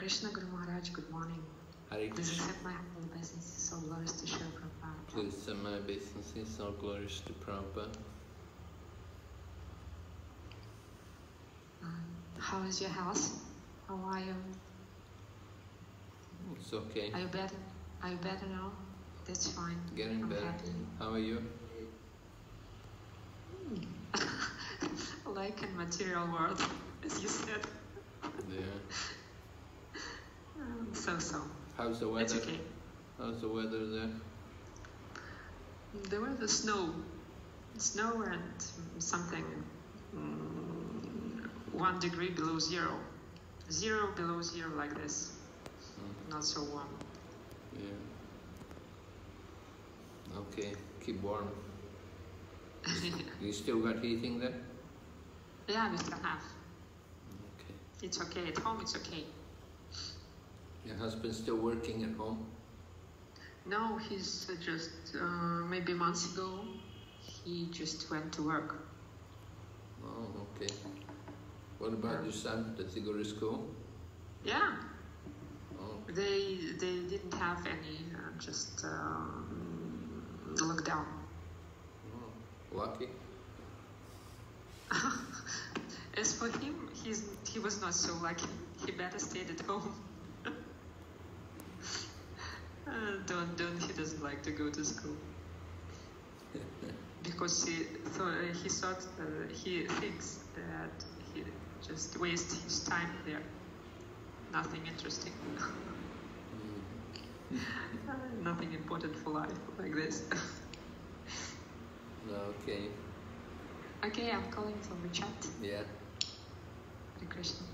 Krishna, Guru Maharaj, good morning. Hare Please Krishna. accept my humble obeisances, all glories to Srila Prabhupada. Please send my obeisances, all glories to Prabhupada. How is your health? How are you? It's okay. Are you better? Are you better now? That's fine. Getting I'm better. happy. How are you? Like in material world, as you said. Yeah. So. How's the weather? It's okay. How's the weather there? There was the snow and something 1 degree below zero. 0 below 0 like this. Not so warm. Yeah. Okay, keep warm. You still got heating there? Yeah, we still have. Okay. It's okay. At home, it's okay. Your husband's still working at home? No, he's just, maybe months ago, he just went to work. Oh, okay. What about your son? Does he go to school? Yeah. Oh. They didn't have any, just lockdown. Oh, lucky. As for him, he was not so lucky. He better stayed at home. He doesn't like to go to school. Because he thinks that he just wastes his time there. Nothing interesting. Nothing important for life like this. Okay. Okay, I'm calling from the chat. Yeah. Hare Krishna.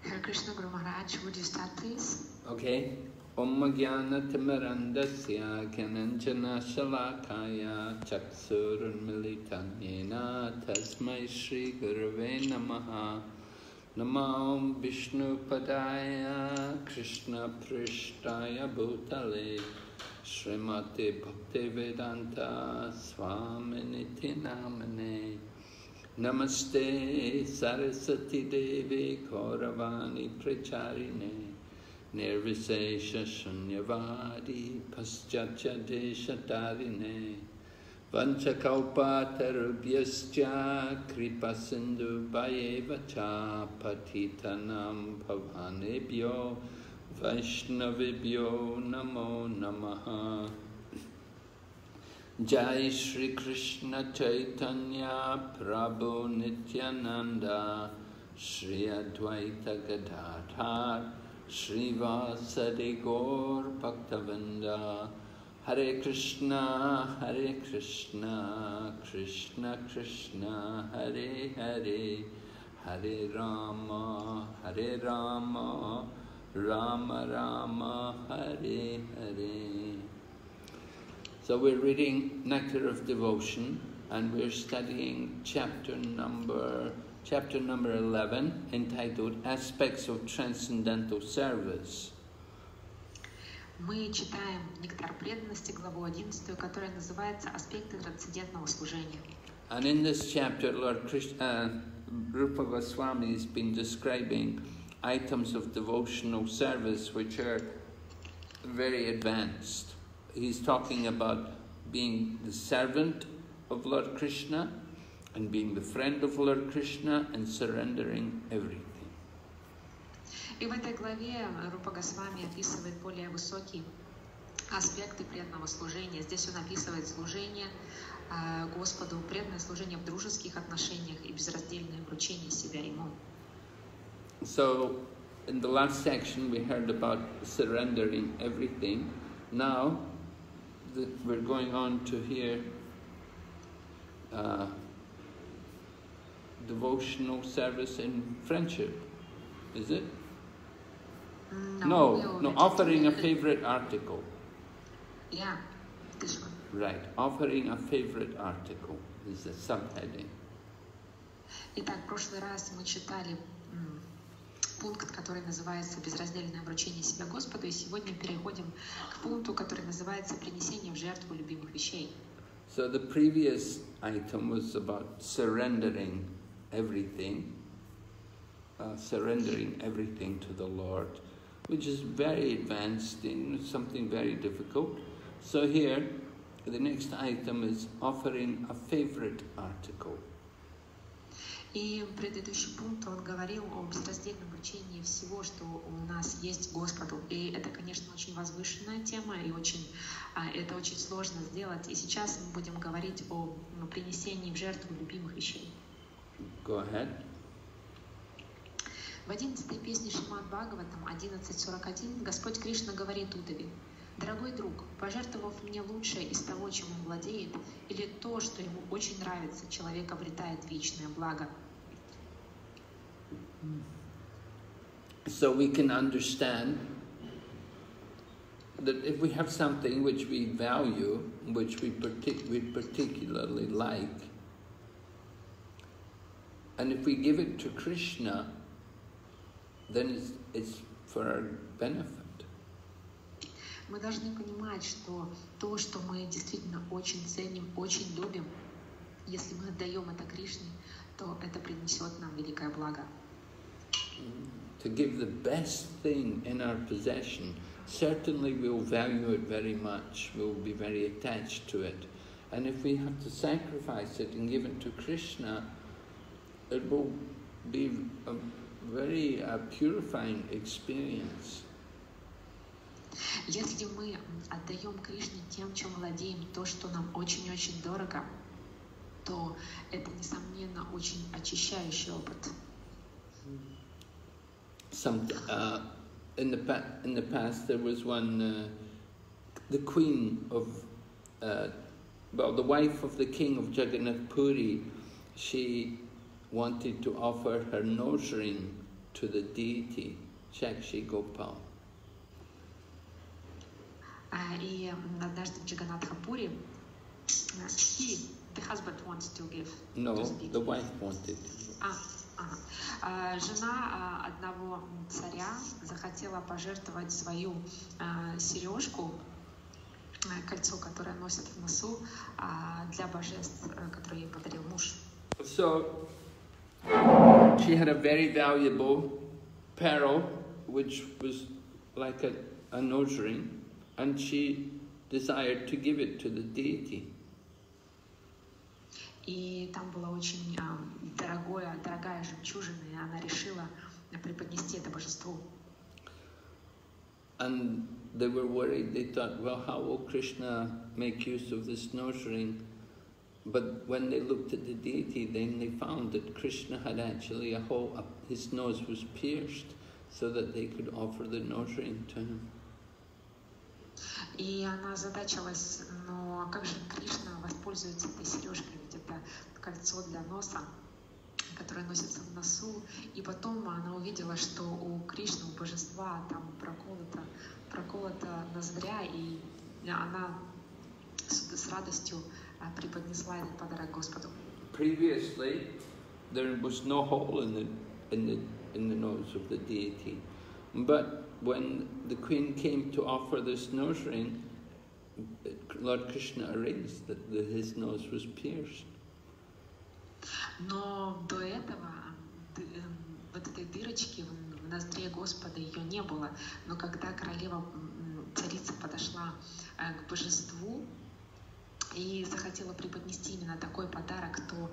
Hare Krishna, Guru Maharaj, would you start please? Okay. Om Jnana Timarandasya Gyananjana Shalakaya Chaksurunmilitan Yena Tasmai Shri Gurave Namaha Namam Vishnu Padaya Krishna Prishtaya Bhutale Srimati Bhaktivedanta Swaminiti Namane Namaste Saraswati Devi Kauravani Pracharine Nirvisesha Shunyavadi Paschatya Deshatarine Vanchakalpatarubhyascha Kripasindhu Bhayevacha Patitanam Bhavanebhyo Vaishnavibhyo Namo Namaha Jai Shri Krishna Chaitanya Prabhu Nityananda Shri Advaita Gadadhar Shri Vasadi Gaur Bhaktavinda Hare Krishna Krishna Krishna Hare Hare Hare Rama Rama Rama Hare Hare. So we're reading Nectar of Devotion, and we're studying chapter number 11, entitled Aspects of Transcendental Service. Мы читаем «Нектар преданности», главу 11, которая называется «Аспекты трансцендентного служения». And in this chapter, Rupa Goswami has been describing items of devotional service which are very advanced. He's talking about being the servant of Lord Krishna and being the friend of Lord Krishna and surrendering everything. И в этой главе Рупа Госвами описывает более высокие аспекты преданного служения. Здесь он описывает служение Господу, преданное служение в дружеских отношениях и безраздельное вручение себя Ему. So, in the last section we heard about surrendering everything. Now, we're going on to hear devotional service in friendship. Is it? No, offering a favorite article. Yeah, this one. Right, offering a favorite article is the subheading. Итак, в прошлый раз мы читали пункт, который называется «Безраздельное вручение себя Господу», и сегодня переходим к пункту, который называется «Принесение в жертву любимых вещей». So the previous item was about surrendering everything to the Lord, which is very advanced in something very difficult. So here, the next item is offering a favorite article. И предыдущий пункт он говорил о безраздельном вручении всего, что у нас есть Господу. И это, конечно, очень возвышенная тема, и это очень сложно сделать. И сейчас мы будем говорить о принесении в жертву любимых вещей. Go ahead. В 11-й песне Шримад Бхагаватам 11.41 Господь Кришна говорит Удаве: «Дорогой друг, пожертвовав мне лучшее из того, чем он владеет, или то, что ему очень нравится, человек обретает вечное благо». So we can understand that if we have something which we value, which we particularly like, and if we give it to Krishna, then it's for our benefit. Мы должны понимать, что то, что мы действительно очень ценим, очень любим, если мы отдаем это Кришне, то это принесет нам великое благо. To give the best thing in our possession, certainly we'll value it very much, we'll be very attached to it. And if we have to sacrifice it and give it to Krishna, it will be a very purifying experience. Если мы отдаем Кришне тем, чем владеем, то, что нам очень-очень дорого, то это, несомненно, очень очищающий опыт. In the past, there was one, the queen of, the wife of the king of Jagannath Puri. She wanted to offer her nose ring to the deity, Shakshi Gopal. И однажды в Джаганнатхапуре the husband wanted to give. No, the wife wanted. Жена одного царя захотела пожертвовать свою сережку, кольцо, которое носят в носу, для божеств, которые ей подарил муж. So she had a very valuable pearl, which was like a nose ring, and she desired to give it to the deity. И там была очень дорогая жемчужина, и она решила преподнести это божеству. And they were worried. They thought, well, how will Krishna make use of this nose ring? But when they looked at the deity, then they found that Krishna had actually his nose was pierced, so that they could offer the nose ring to him. И она озадачилась, но как же Кришна воспользуется этой сережкой, ведь это кольцо для носа, которое носится в носу. И потом она увидела, что у Кришны, у божества, там проколота ноздря, и она с радостью преподнесла этот подарок Господу. Previously, there was no hole in the nose of the deity, But when the queen came to offer this nose ring, Lord Krishna arranged that his nose was pierced. Но до этого вот этой дырочки в ноздре Господа ее не было. Но когда королева, царица подошла к божеству и захотела преподнести именно такой подарок, то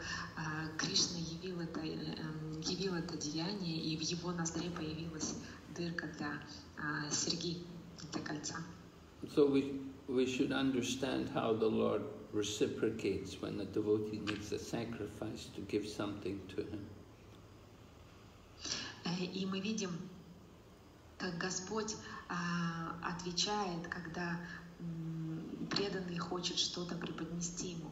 Кришна явил это деяние, и в его ноздре появилась дырка для серьги, для кольца. So we should understand how the Lord reciprocates when a devotee makes a sacrifice to give something to him. И мы видим, как Господь отвечает, когда преданный хочет что-то преподнести ему.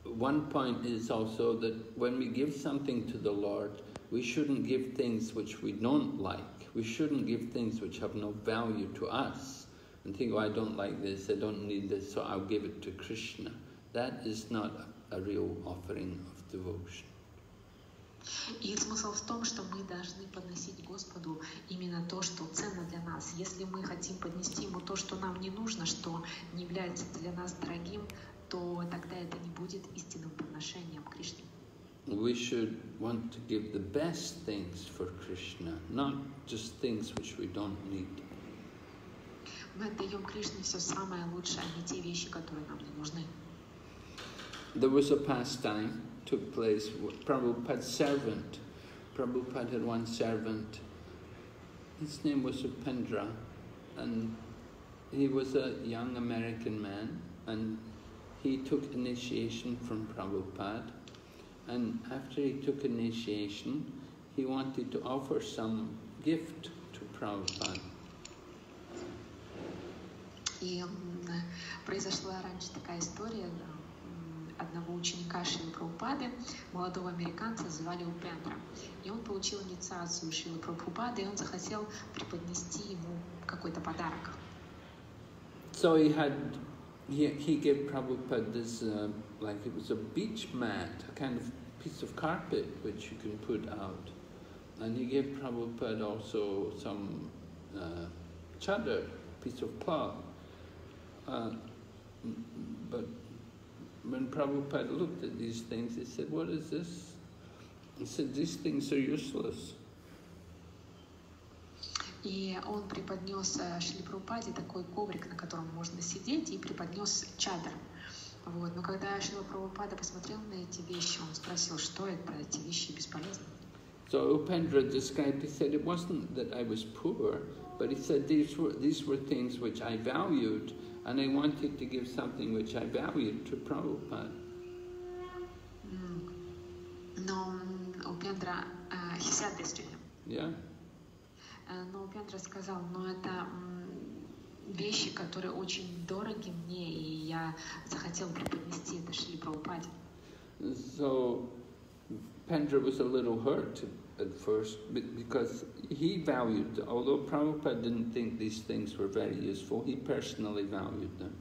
One point is also that when we give something to the Lord, we shouldn't give things which we don't like. We shouldn't give things which have no value to us and think, oh, I don't like this, I don't need this, so I'll give it to Krishna. That is not a real offering of devotion. И смысл в том, что мы должны подносить Господу именно то, что ценно для нас. Если мы хотим поднести Ему то, что нам не нужно, что не является для нас дорогим, то тогда это не будет истинным подношением Кришне. We should want to give the best things for Krishna, not just things which we don't need. Мы отдаем Кришне все самое лучшее, а не те вещи, которые нам не нужны. There was a pastime took place with Prabhupada's servant. Prabhupada had one servant. His name was Upendra, and he was a young American man, and he took initiation from Prabhupada. And after he took initiation, he wanted to offer some gift to Prabhupada. И произошла раньше такая история одного ученика Шрилы Прабхупады, молодого американца, звали Упендра. И он получил инициацию Шрилы Прабхупады, и он захотел преподнести ему какой-то подарок. So he gave Prabhupada this, like it was a beach mat, a kind of piece of carpet which you can put out. And he gave Prabhupada also some chadar, piece of cloth. But when Prabhupada looked at these things, he said, "What is this?" He said, "These things are useless." И он преподнес Шриле Прабхупаде такой коврик, на котором можно сидеть, и преподнес чадр. Вот. Но когда Шрила Прабхупада посмотрел на эти вещи, он спросил, что это, эти вещи бесполезны. So Upendra described, he said, it wasn't that I was poor, but he said these were things which I valued, and I wanted to give something which I valued to Prabhupada. Но Упендра, he said this to him. Yeah. Но Упендра сказал, но это вещи, которые очень дороги мне, и я захотел преподнести это Шриле Прабхупаде. So Upendra was a little hurt at first because he valued, although Prabhupada didn't think these things were very useful, he personally valued them.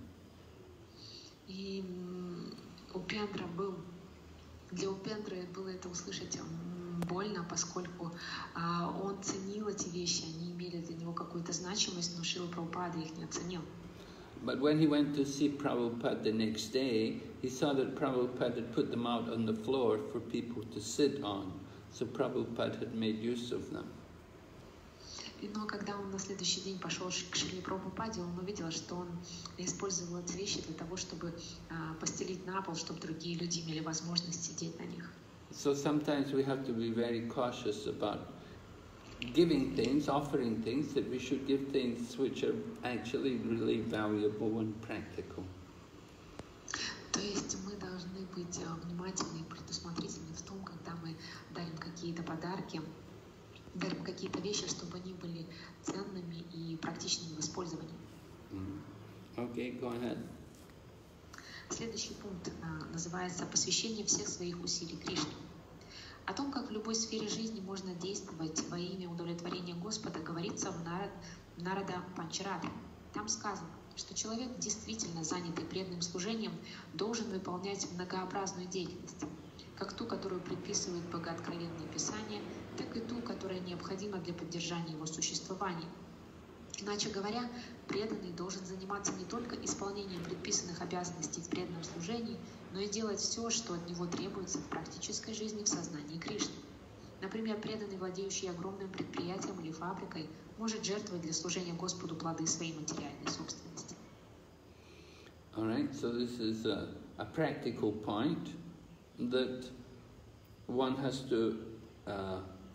И для Упендры было это услышать больно, поскольку он ценил эти вещи, они имели для него какую-то значимость, но Шрила Прабхупада их не оценил. But when he went to see Prabhupada the next day, he saw that Prabhupada had put them out on the floor for people to sit on. So Prabhupada had made use of them. Но когда он на следующий день пошел к Шриле Прабхупаде, он увидел, что он использовал эти вещи для того, чтобы постелить на пол, чтобы другие люди имели возможность сидеть на них. So sometimes we have to be very cautious about giving things, offering things, that we should give things which are actually really valuable and practical. То есть мы должны быть внимательны и предусмотрительны в том, когда мы дарим какие-то подарки, дарим какие-то вещи, чтобы они были ценными и практичными в использовании. Okay, go ahead. Следующий пункт называется «Посвящение всех своих усилий Кришне». О том, как в любой сфере жизни можно действовать во имя удовлетворения Господа, говорится в Нарада Панчаратре. Там сказано, что человек, действительно занятый преданным служением, должен выполнять многообразную деятельность. как ту, которую предписывают богооткровенные Писания, так и ту, которая необходима для поддержания его существования. Иначе говоря, преданный должен заниматься не только исполнением предписанных обязанностей в преданном служении, но и делать все, что от него требуется в практической жизни в сознании Кришны. Например, преданный, владеющий огромным предприятием или фабрикой, может жертвовать для служения Господу плоды своей материальной собственности. All right, so this is a practical point that one has to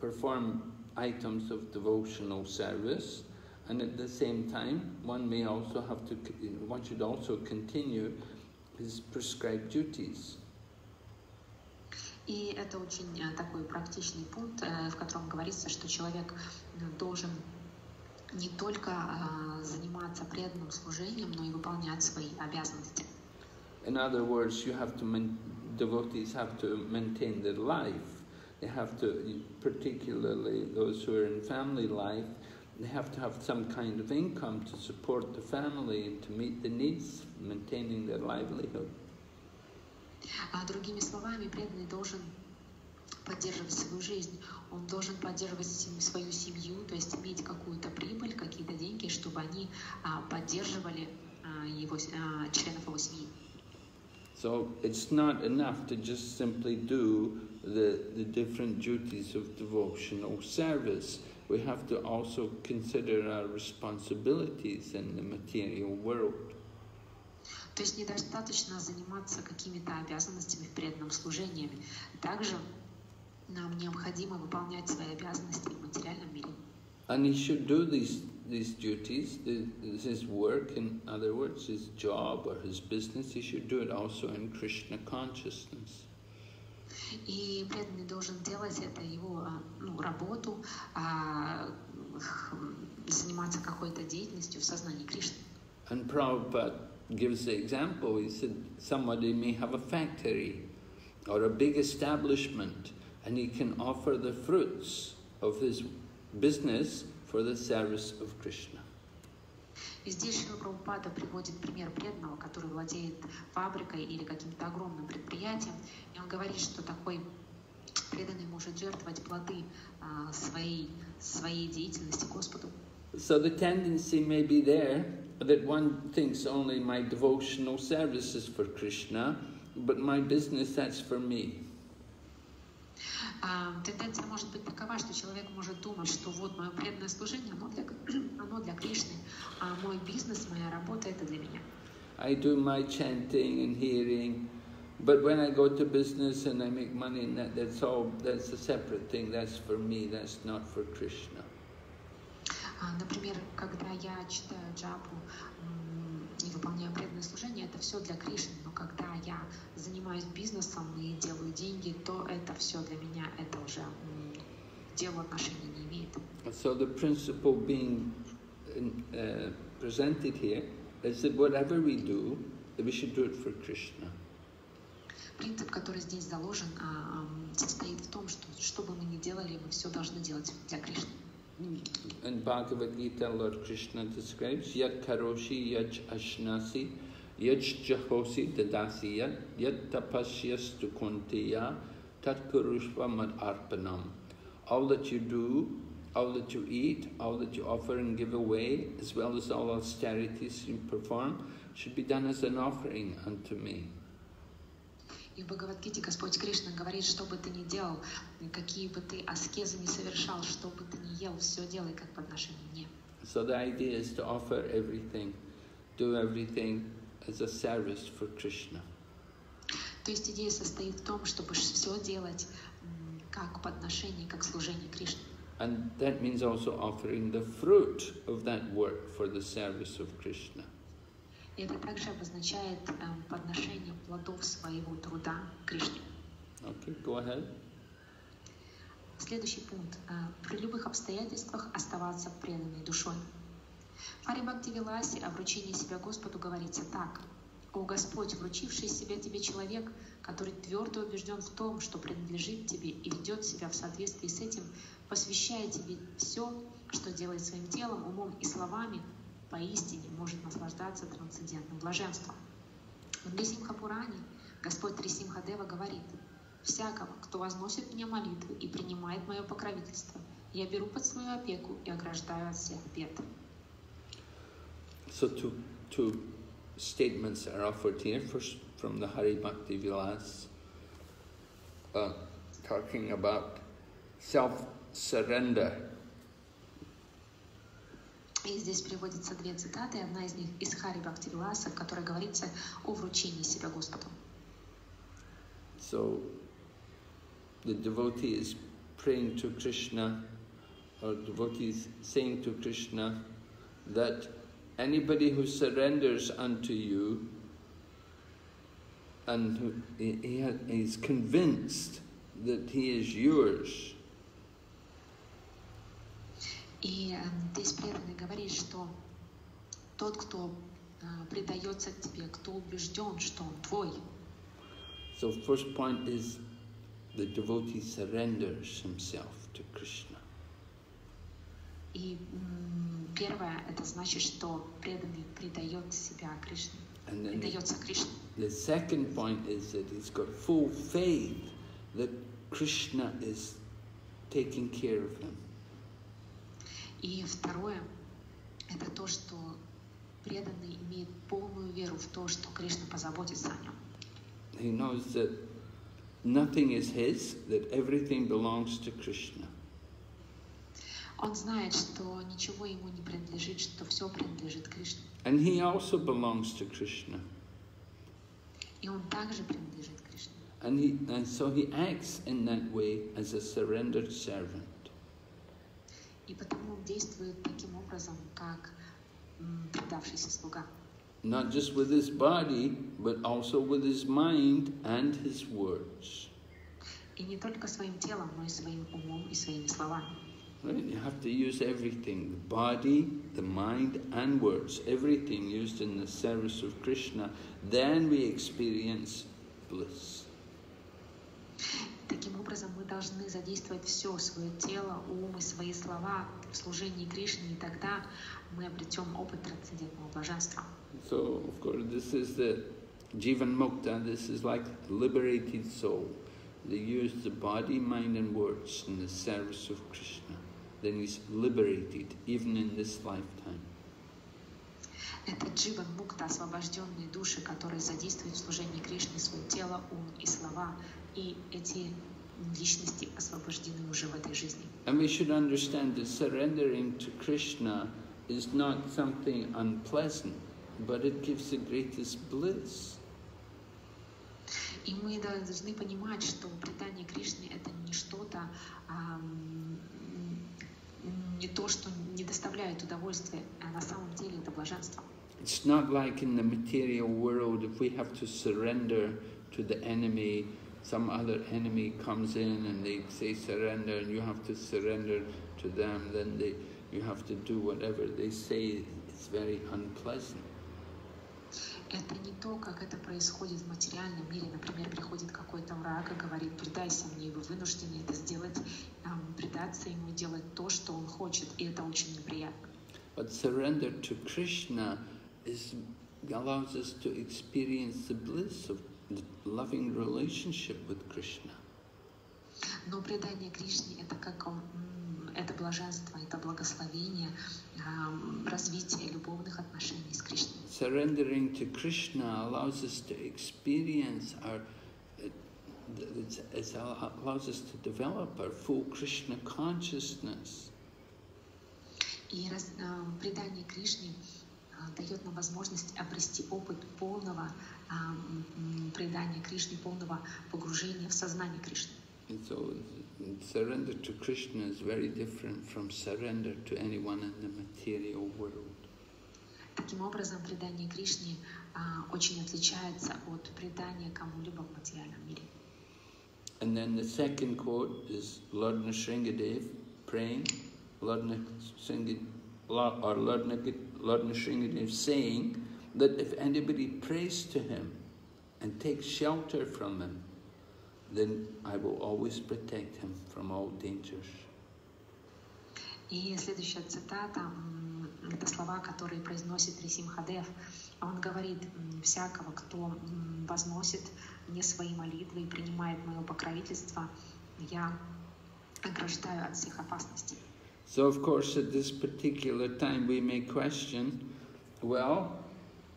perform items of devotional service, and at the same time, one should also continue his prescribed duties. И это очень такой практичный пункт, в котором говорится, что человек должен не только заниматься преданным служением, но и выполнять свои обязанности. In other words, devotees have to maintain their life. They have to, particularly those who are in family life, they have to have some kind of income to support the family, to meet the needs, maintaining their livelihood. Другими словами, преданный должен поддерживать свою жизнь, он должен поддерживать свою семью, то есть иметь какую-то прибыль, какие-то деньги, чтобы они поддерживали членов его семьи. So it's not enough to just simply do the different duties of devotional service. We have to also consider our responsibilities in the material world. То есть недостаточно заниматься какими-то обязанностями в преданном служении. Также нам необходимо выполнять свои обязанности в материальном мире. And he should do these duties, his work, in other words, his job or his business, he should do it also in Krishna consciousness. И преданный должен делать это его работу, заниматься какой-то деятельностью в сознании Кришны. And Prabhupada gives the example. He said somebody may have a factory or a big establishment, and he can offer the fruits of his business for the service of Krishna. И здесь Шрила Прабхупада приводит пример преданного, который владеет фабрикой или каким-то огромным предприятием, и он говорит, что такой преданный может жертвовать плоды своей деятельности Господу. So the tendency may be there that one thinks only my devotional service is for Krishna, but my business, that's for me. Тенденция может быть такова, что человек может думать, что вот мое преданное служение, оно для Кришны, а мой бизнес, моя работа — это для меня. I do my chanting and hearing, but when I go to business and I make money, that's a separate thing. That's for me. That's not for Krishna. Например, когда я читаю джапу и выполняю преданное служение, это все для Кришны. Но когда я занимаюсь бизнесом и делаю деньги, то это все для меня, это уже делу отношения не имеет. So the principle being presented here is that whatever we do, we should do it for Krishna. Принцип, который здесь заложен, состоит в том, что бы мы ни делали, мы все должны делать для Кришны. In Bhagavad Gita, Lord Krishna describes Yat karoshi yaj ashnasi yaj jahosi dadasi yat tapasyas tu kuntiya tat kurushva mad arpanam. All that you do, all that you eat, all that you offer and give away, as well as all austerities you perform, should be done as an offering unto me. И в Бхагавад-гите Господь Кришна говорит, что бы ты ни делал, какие бы ты аскезы ни совершал, что бы ты ни ел, все делай как подношение мне. So the idea is to offer everything, do everything as a service for Krishna. То есть идея состоит в том, чтобы все делать как подношение, как служение Кришне. And that means also offering the fruit of that work for the service of Krishna. И это также обозначает подношение плодов своего труда Кришне. Okay, go ahead. Следующий пункт. При любых обстоятельствах оставаться преданной душой. В Хари Бхакти Виласе о вручении себя Господу говорится так. «О Господь, вручивший себя Тебе человек, который твердо убежден в том, что принадлежит Тебе и ведет себя в соответствии с этим, посвящая Тебе все, что делает своим телом, умом и словами, поистине может наслаждаться трансцендентным блаженством». В Нрисимха Пуране Господь Трисимхадева говорит: всякого, кто возносит мне молитвы и принимает мое покровительство, я беру под свою опеку и ограждаю от всех бед. So two statements are offered here. First, from the Hari Bhakti Vilas, talking about self-surrender. И здесь приводятся две цитаты. Одна из них из Хари Бхакти Виласа, в которой говорится о вручении себя Господу. So, the devotee is praying to Krishna, or devotee is saying to Krishna that anybody who surrenders unto you and who is convinced that he is yours. И здесь преданный говорит, что тот, кто предается тебе, кто убежден, что он твой. So first point is the devotee surrenders himself to Krishna. И первое, это значит, что преданный предает себя Кришне, предается Кришне. The second point is that he's got full faith that Krishna is taking care of him. И второе, это то, что преданный имеет полную веру в то, что Кришна позаботится о нем. He knows that nothing is his, that everything belongs to Krishna. Он знает, что ничего ему не принадлежит, что все принадлежит Кришне. And he also belongs to Krishna. И он также принадлежит Кришне. And so he acts in that way as a surrendered servant. И потому он действует таким образом, как предавшийся слуга. Not just with his body, but also with his mind and his words. И не только своим телом, но и своим умом и своими словами. Right? You have to use everything, the body, the mind and words, everything used in the service of Krishna, then we experience bliss. Таким образом, мы должны задействовать все, свое тело, ум и свои слова в служении Кришне, и тогда мы обретем опыт трансцендентного блаженства. So, of course, this is the Jivan Mukta, this is like liberated soul. They use the body, mind and words in the service of Krishna. Then he's liberated, even in this lifetime. Это дживан мукта, освобожденные души, которые задействуют в служении Кришне свое тело, ум и слова. И эти личности освобождены уже в этой жизни. And we should understand that surrendering to Krishna is not something unpleasant, but it gives the greatest bliss. И мы должны понимать, что предание Кришне это не что-то, не то, что не доставляет удовольствия, а на самом деле это блаженство. It's not like in the material world, if we have to surrender to the enemy, some other enemy comes in and they say surrender, and you have to surrender to them, then you have to do whatever they say. It's very unpleasant. Это не то, как это происходит в материальном мире. Например, приходит какой-то враг и говорит: предайся мне, и вы вынуждены это сделать, предаться ему, делать то, что он хочет, и это очень неприятно. But surrender to Krishna allows us to experience the bliss of the loving relationship with Krishna. Но предание Кришне это как это блаженство, это благословение, развитие любовных отношений с Кришной. Surrendering to Krishna allows us to experience allows us to develop our full Krishna consciousness. И предание Кришне дает нам возможность обрести опыт полного предания Кришне, полного погружения в сознание Кришны. And so surrender to Krishna is very different from surrender to anyone in the material world. Таким образом, предание Кришне очень отличается от предания кому-либо в материальном мире. And then the second quote is Lord Nrsingadev praying, Lord Nrsingadev saying that if anybody prays to him and takes shelter from him, then I will always protect him from all dangers. И следующая цитата это слова, которые произносит Рисимхадев. Он говорит: всякого, кто возносит мне свои молитвы и принимает мое покровительство, я ограждаю от всех опасностей. So of course at this particular time we may question, well,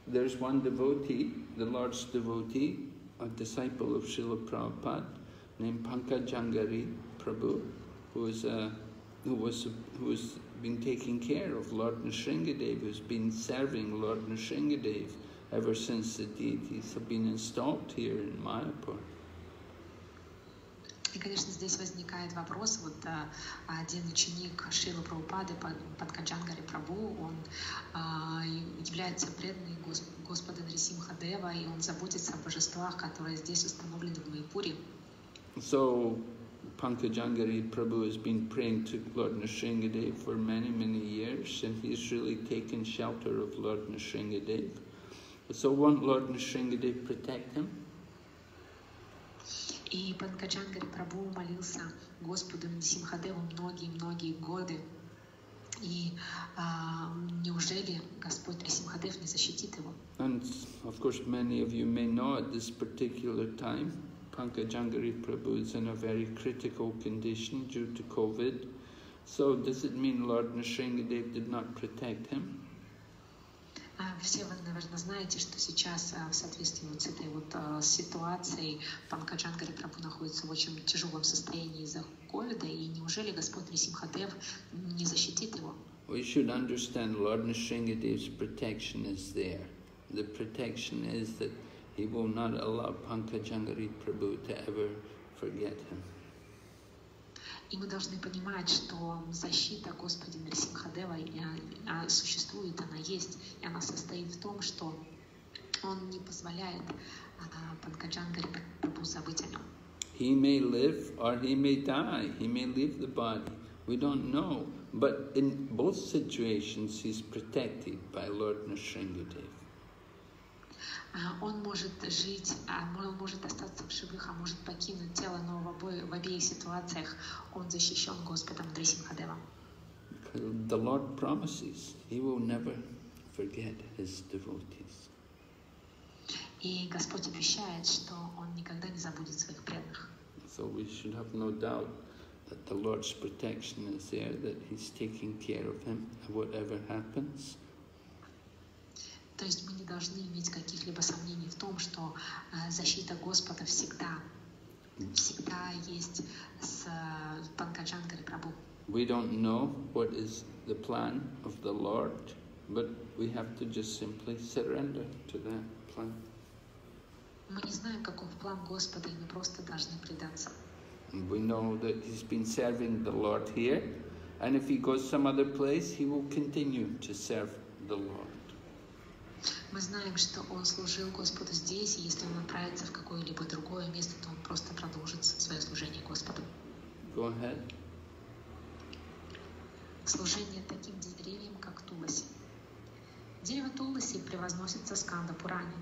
there's one devotee, the Lord's devotee, a disciple of Srila Prabhupada, named Pankajangari Prabhu, who has been taking care of Lord Nrsingadev, who's been serving Lord Nrsingadev ever since the deities have been installed here in Mayapur. И, конечно, здесь возникает вопрос, вот один ученик Шрилы Прабхупады, Панкаджангари Прабhu, он является преданным Господа Нрисимхадева, и он заботится о божествах, которые здесь установлены в Майпуре. So, Pankajangari Prabhu has been praying to Lord Nrsingadev for many, many years, and he's really taken shelter of Lord Nrsingadev. So won't Lord Nrsingadev protect him? И Панкаджангари Прабhu молился Господу Нрисимхадеву многие-многие годы. И неужели Господь Нрисимхадев не защитит его? And of course many of you may know at this particular time, Pankajangari Prabhu is in a very critical condition due to COVID. So does it mean Lord Nrsingadev did not protect him? Все вы, наверное, знаете, что сейчас в соответствии вот с этой вот ситуацией Панкаджангари Прабhu находится в очень тяжелом состоянии из-за ковида, и неужели Господь Нрисимхадев не защитит его? We should understand Lord Nrsingadev's protection is there. The protection is that he will not allow Pankajangari Prabhu to ever forget him. И мы должны понимать, что защита Господа Нрисимхадева существует, она есть, и она состоит в том, что он не позволяет Панкаджангари Прабhu забыть о нем. He may live or he may die. He may leave the body. We don't know. But in both situations, he's protected by Lord Nrsingadev. Он может жить, он может остаться в живых, а может покинуть тело, но в обеих ситуациях он защищен Господом Нрисимхадевом. The Lord promises He will never forget His devotees. И Господь обещает, что Он никогда не забудет своих преданных. So we should have no doubt that the Lord's protection is there, that He's taking care of him, whatever happens. То есть мы не должны иметь каких-либо сомнений в том, что защита Господа всегда есть с Панкаджангари Прабhu. We don't know what is the plan of the Lord, but we have to just simply surrender to that plan. Мы не знаем, каков план Господа, и мы просто должны предаться. We know that he's been serving the Lord here, and if he goes some other place, he will continue to serve the Lord. Мы знаем, что он служил Господу здесь, и если он отправится в какое-либо другое место, то он просто продолжит свое служение Господу. Go ahead. Служение таким деревьям, как Туласи. Дерево Туласи превозносится в Сканда-Пуране.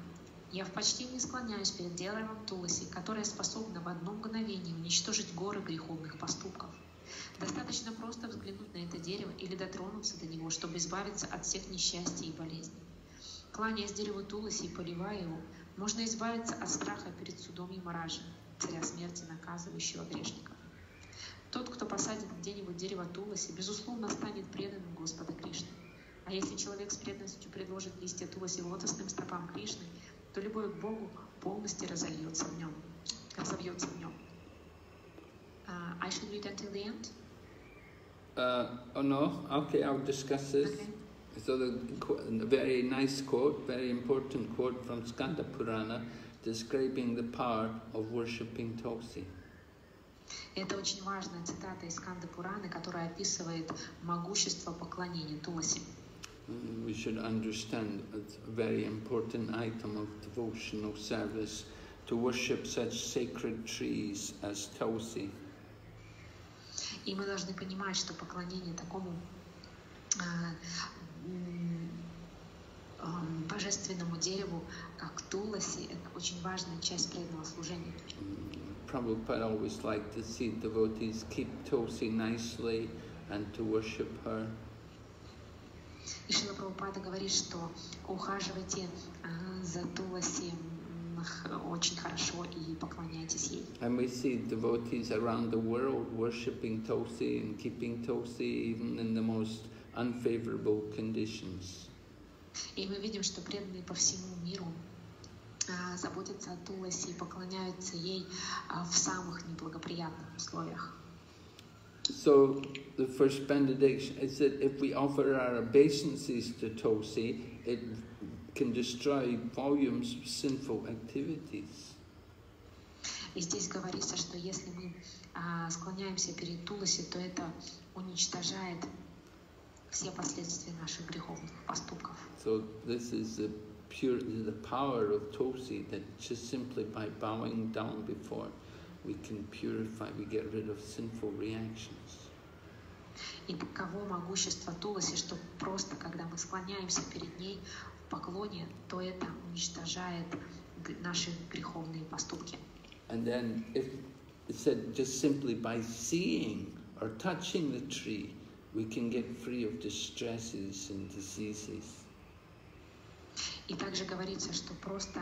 Я в почтении склоняюсь перед деревом Туласи, которое способно в одно мгновение уничтожить горы греховных поступков. Достаточно просто взглянуть на это дерево или дотронуться до него, чтобы избавиться от всех несчастий и болезней. Кланяясь дереву Туласи и поливая его, можно избавиться от страха перед судом Ямараджи, царя смерти, наказывающего грешников. Тот, кто посадит где-нибудь дерево Туласи, безусловно, станет преданным Господа Кришны. А если человек с преданностью предложит листья Туласи лотосным стопам Кришны, то любовь к Богу полностью разовьется в нем. I should read until the end? Oh no, okay, I'll discuss this. Okay. So the very nice quote, very important quote from Skanda Purana, describing the power of worshipping Tulsi. Это очень важная цитата из Сканды Пураны, которая описывает могущество поклонения Туласи. We should understand it's a very important item of devotional service to worship such sacred trees as Tulsi. И мы должны понимать, что поклонение такому божественному дереву, как Туласи, это очень важная часть преданного служения. Prabhupada always liked to see devotees keep Tulsi nicely and to worship her. И И Шрила Прабхупада говорит, что ухаживайте за Туласи очень хорошо и поклоняйтесь ей. And we see devotees around the world worshipping Tulsi and keeping Tulsi even in the most unfavorable conditions. И мы видим, что преданные по всему миру заботятся о Туласи и поклоняются ей в самых неблагоприятных условиях. So the first benediction is that if we offer our obeisances to Tulsi, it can destroy volumes of sinful activities. И здесь говорится, что если мы склоняемся перед Туласи, то это уничтожает все последствия наших греховных поступков. So this is the power of Tulsi, that just simply by bowing down before, we can purify, we get rid of sinful reactions. И таково могущество Туласи, что просто когда мы склоняемся перед ней в поклоне, то это уничтожает наши греховные поступки. And then if it said just simply by seeing or touching the tree, we can get free of distresses and diseases. И также говорится, что просто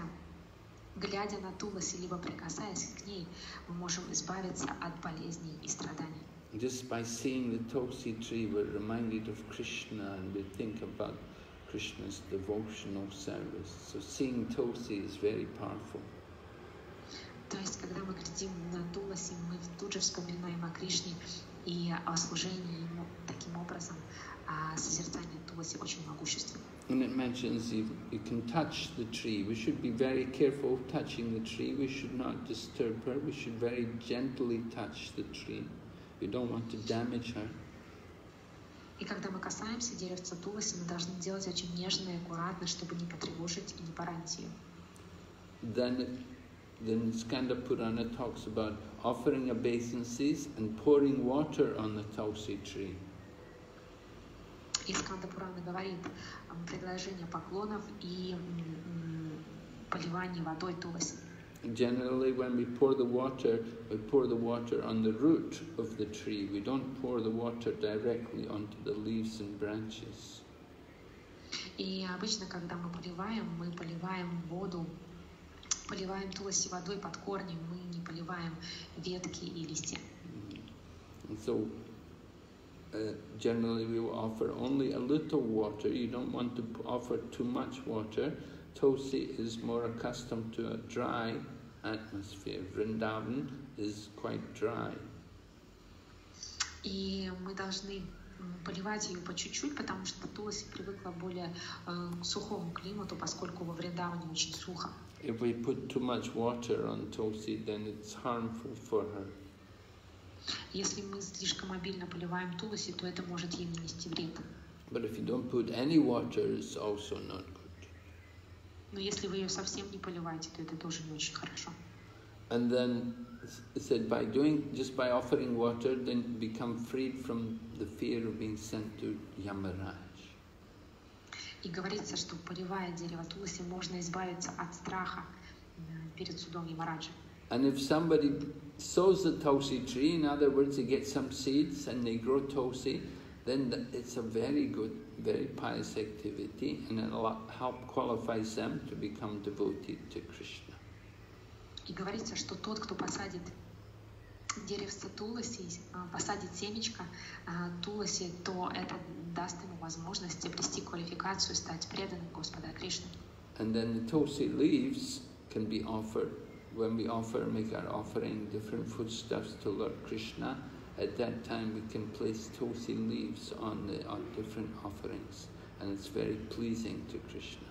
глядя на Туласи, либо прикасаясь к ней, мы можем избавиться от болезней и страданий. Just by seeing the Tulsi tree, we're reminded of Krishna and we think about Krishna's devotional service. So seeing Tulsi is very powerful. То есть, когда мы глядим на Туласи, мы тут же вспоминаем о Кришне и о служении ему таким образом. Созерцание Туласи очень могущественно. And it mentions you can touch the tree. We should be very careful of touching the tree. We should not disturb her. We should very gently touch the tree. We don't want to damage her. И когда мы касаемся деревца Туласи, мы должны делать очень нежно и аккуратно, чтобы не потревожить и не поранить ее. Then Skanda Purana talks about offering obeisances and pouring water on the Tulsi tree. И Сканда Пурана говорит предложение поклонов и поливание водой Туласи. Generally, when we pour the water on the root of the tree. We don't pour the water directly onto the leaves and branches. И обычно, когда мы поливаем воду, поливаем Туласи водой под корнем, мы не поливаем ветки и листья. So, generally we will offer only a little water. You don't want to offer too much water. Tulsi is more accustomed to a dry atmosphere. Vrindavan is quite dry. И мы должны поливать ее по чуть-чуть, потому что Туласи привыкла более к сухому климату, поскольку во Вриндаване очень сухо. If we put too much water on Tulsi, then it's harmful for her. Если мы слишком обильно поливаем Туласи, то это может ей нанести вред. But if you don't put any water, it's also not good. Но если вы ее совсем не поливаете, то это тоже не очень хорошо. And then it said just by offering water, then become freed from the fear of being sent to Yamaraj. И говорится, что поливая дерево Туласи, можно избавиться от страха перед судом Ямараджа. And if somebody sows the Tulsi tree, in other words, they get some seeds and they grow Tulsi, then it's a very good, very pious activity, and it'll help qualifies them to become devoted to Krishna. И говорится, что тот, кто посадит деревце Туласи, посадит семечко Туласи, то это даст ему возможность обрести квалификацию, стать преданным Господа Кришны. And then the Tulsi leaves can be offered. When we make our offering, different foodstuffs to Lord Krishna, at that time we can place Tulsi leaves on different offerings, and it's very pleasing to Krishna.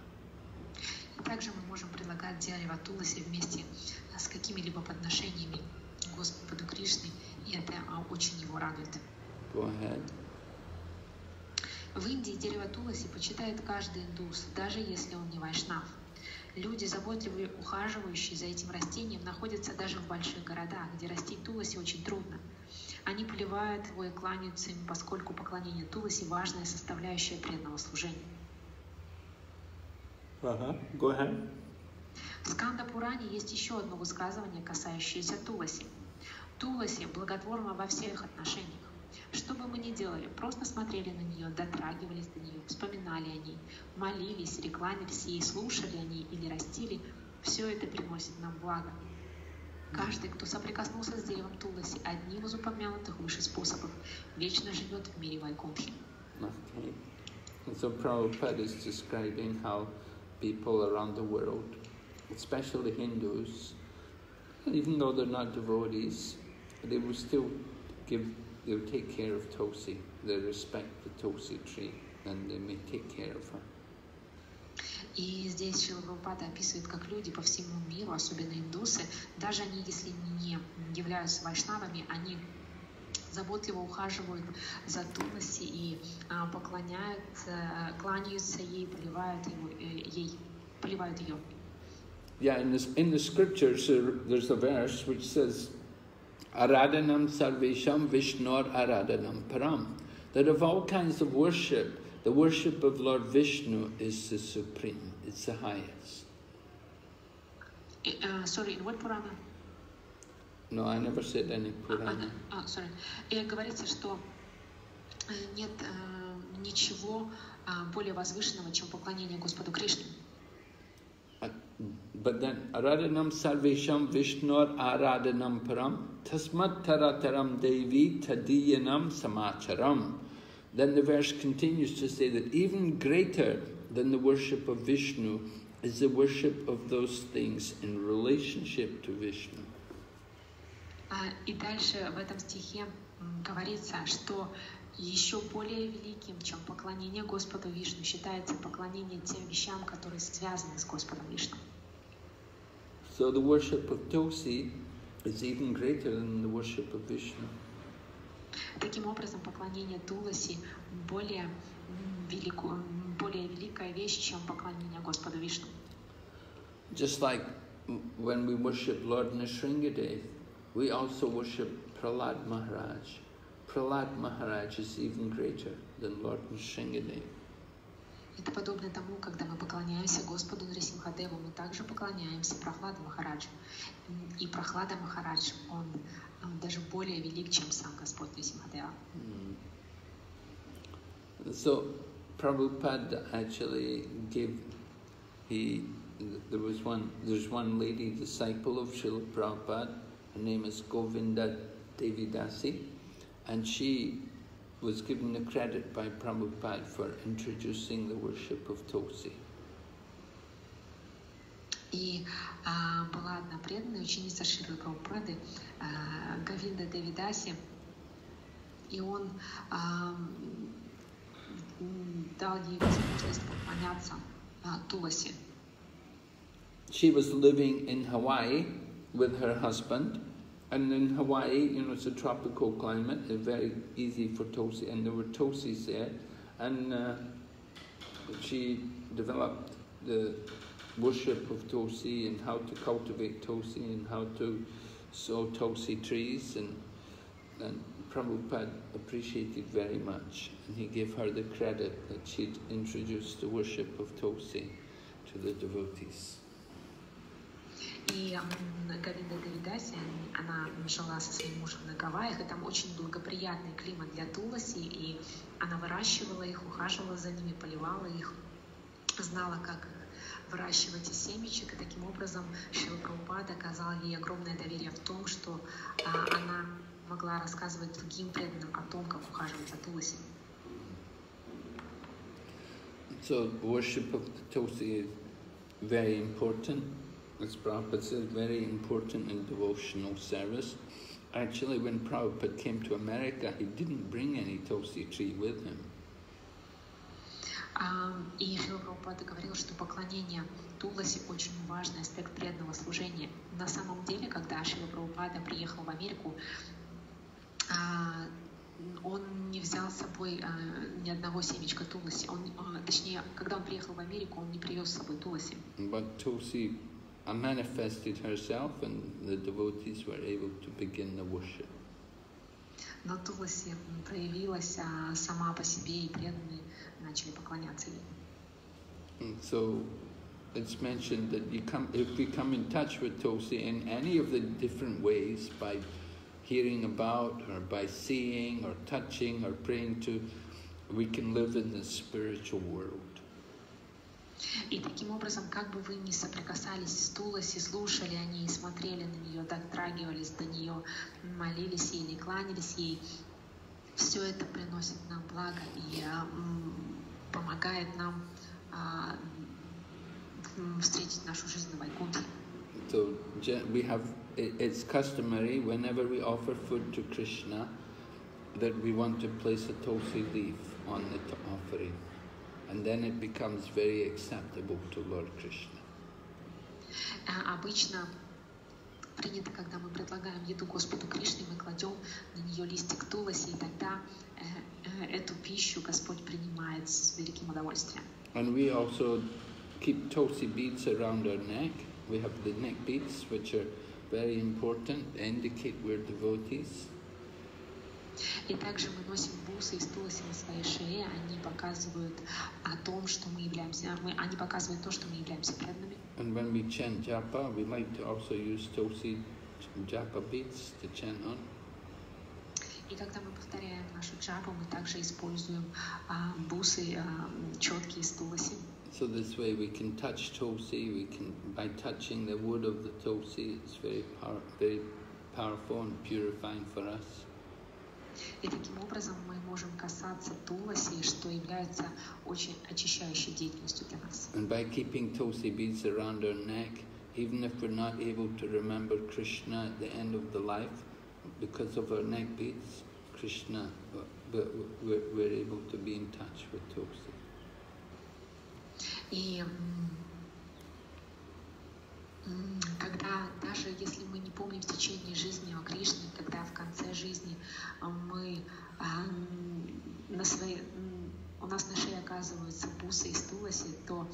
Также мы можем предлагать дерево Туласи вместе с какими-либо подношениями Господу Кришне, и это очень его радует. Go ahead. В Индии дерево Туласи почитает каждый индус, даже если он не вайшнав. Люди, заботливые, ухаживающие за этим растением, находятся даже в больших городах, где растить Туласи очень трудно. Они поливают его и кланяются им, поскольку поклонение Туласи – важная составляющая преданного служения. Go ahead. В Сканда-Пуране есть еще одно высказывание, касающееся Туласи. Туласи благотворна во всех отношениях. Что бы мы ни делали, просто смотрели на нее, дотрагивались до нее, вспоминали о ней, молились, рекламились ей, слушали о ней или растили, все это приносит нам благо. Каждый, кто соприкоснулся с деревом Туласи одним из упомянутых выше способов, вечно живет в мире Вайкунтхи. Okay. And so Prabhupada is describing how people around the world, especially Hindus, even though they're not devotees, they will still take care of Tulsi. They respect the Tulsi tree and they may take care of her. И здесь Шрила Прабхупада описывает, как люди по всему миру, особенно индусы, даже они, если не являются вайшнавами, они заботливо ухаживают за Туласи и кланяются ей, поливают ее. Yeah, in the scriptures there's a verse which says, Aradhanam sarvesham vishnor aradhanam param. That of all kinds of worship, the worship of Lord Vishnu is the supreme, it's the highest. Sorry, in what Purana? No, I never said any Purana. Sorry. И говорится, что нет ничего более возвышенного, чем поклонение Господу Кришне. But then, Aradhanam sarvesham vishnor aradhanam param tasmat tarataram devi tadiyanam samacharam. Then the verse continues to say that even greater than the worship of Vishnu is the worship of those things in relationship to Vishnu. И дальше в этом стихе говорится, что еще более великим, чем поклонение Господу Вишну, считается поклонение тем вещам, которые связаны с Господом Вишну. So the worship of Tulsi is even greater than the worship of Vishnu. Таким образом, поклонение Туласи более великая вещь, чем поклонение Господу Вишну. Just like when we worship Lord Nrsimhadev, we also worship Prahlad Maharaj. Prahlad Maharaj is even greater than Lord Nrsimhadev. Это подобно тому, когда мы поклоняемся Господу Нрисимхадеву, мы также поклоняемся Прахладу Махараджу. И Прахлада Махарадж, он даже более велик, чем сам Господь Нрисимхадева. So Prabhupada actually there's one lady disciple of Srila Prabhupada. Her name is Govinda Devidasi, and she was given the credit by Prabhupada for introducing the worship of Tulsi. И была одна преданная ученица Шрилы Прабхупады, Говинда Девидаси, и он дал ей возможность поклоняться Туласи. She was living in Hawaii with her husband, and in Hawaii, it's a tropical climate, it's very easy for Tulsi, and there were Tulsis there, and she developed the worship of Tulsi and how to cultivate Tulsi and how to sow Tulsi trees, and Prabhupada appreciated very much, and he gave her the credit that she'd introduced the worship of Tulsi to the devotees. И Говинда Девидаси, она жила со своим мужем на Гавайях, и там очень благоприятный климат для Туласи, и она выращивала их, ухаживала за ними, поливала их, знала, как выращивать из семечек, и таким образом Шрила Прабхупада оказала ей огромное доверие в том, что она могла рассказывать другим преданным о том, как ухаживать за Туласи. So worship of Tulsi is very important. As Prabhupada says, very important in devotional service. Actually, when Prabhupada came to America, he didn't bring any Tulsi tree with him. И Шрила Прабхупада говорил, что поклонение Туласи очень важный аспект преданного служения. На самом деле, когда Шрила Прабхупада приехал в Америку, он не взял с собой ни одного семечка Туласи. Точнее, когда он приехал в Америку, он не привез с собой Туласи. But Tulsi manifested herself, and the devotees were able to begin the worship. Но Туласи проявилась сама по себе, и преданные начали поклоняться ей. So it's mentioned that if we come in touch with Tulsi in any of the different ways, by hearing about, or by seeing, or touching, or praying to, we can live in the spiritual world. И таким образом, как бы вы ни соприкасались с Туласи, слушали о ней, смотрели на нее, дотрагивались до нее, молились ей или кланялись ей, все это приносит нам благо и помогает нам встретить нашу жизнь на Вайкунтхе. So we have, it's customary whenever we offer food to Krishna that we want to place a tulsi leaf on the offering, and then it becomes very acceptable to Lord Krishna. Обычно принято, когда мы предлагаем еду Господу Кришне, мы кладем на нее листик туласи, и тогда эту пищу Господь принимает с великим удовольствием. And we also keep tulsi beads around our neck. We have the neck beads, which are very important, they indicate we're devotees. И также мы носим бусы из туласи на своей шее. Они показывают о том, что мы являемся, они показывают то, что мы являемся преданными. And when we chant japa, we like to also use tulsi japa beads to chant on. И когда мы повторяем нашу джапу, мы также используем бусы четкие из туласи. So this way we can touch tulsi. We can, by touching the wood of the tulsi, it's very powerful and purifying for us. И таким образом мы можем касаться туласи, что является очень очищающей деятельностью для нас. And by keeping tulsi beads around our neck, even if we're not able to remember Krishna at the end of the life, because of our neck beads, Krishna, we're able to be in touch with tulsi. И когда, даже если мы не помним в течение жизни о Кришне, когда в конце жизни мы у нас на шее оказываются бусы из туласи, то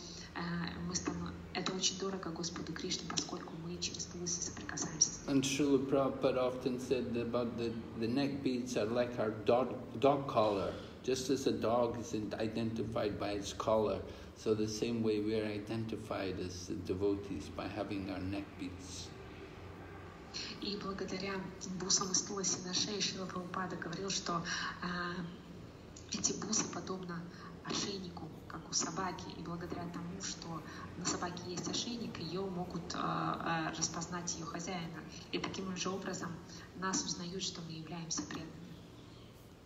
это очень дорого Господу Кришне, поскольку мы через туласи соприкасаемся с ним. And Srila Prabhupada often said about the neck beads are like our dog collar. Just as a dog is identified by its collar, so the same way we are identified as the devotees by having our neck beads. И благодаря бусам из туласи на шее Шрила Прабхупада говорил, что эти бусы подобны ошейнику, как у собаки. И благодаря тому, что на собаке есть ошейник, ее могут распознать ее хозяина. И таким же образом нас узнают, что мы являемся преданными.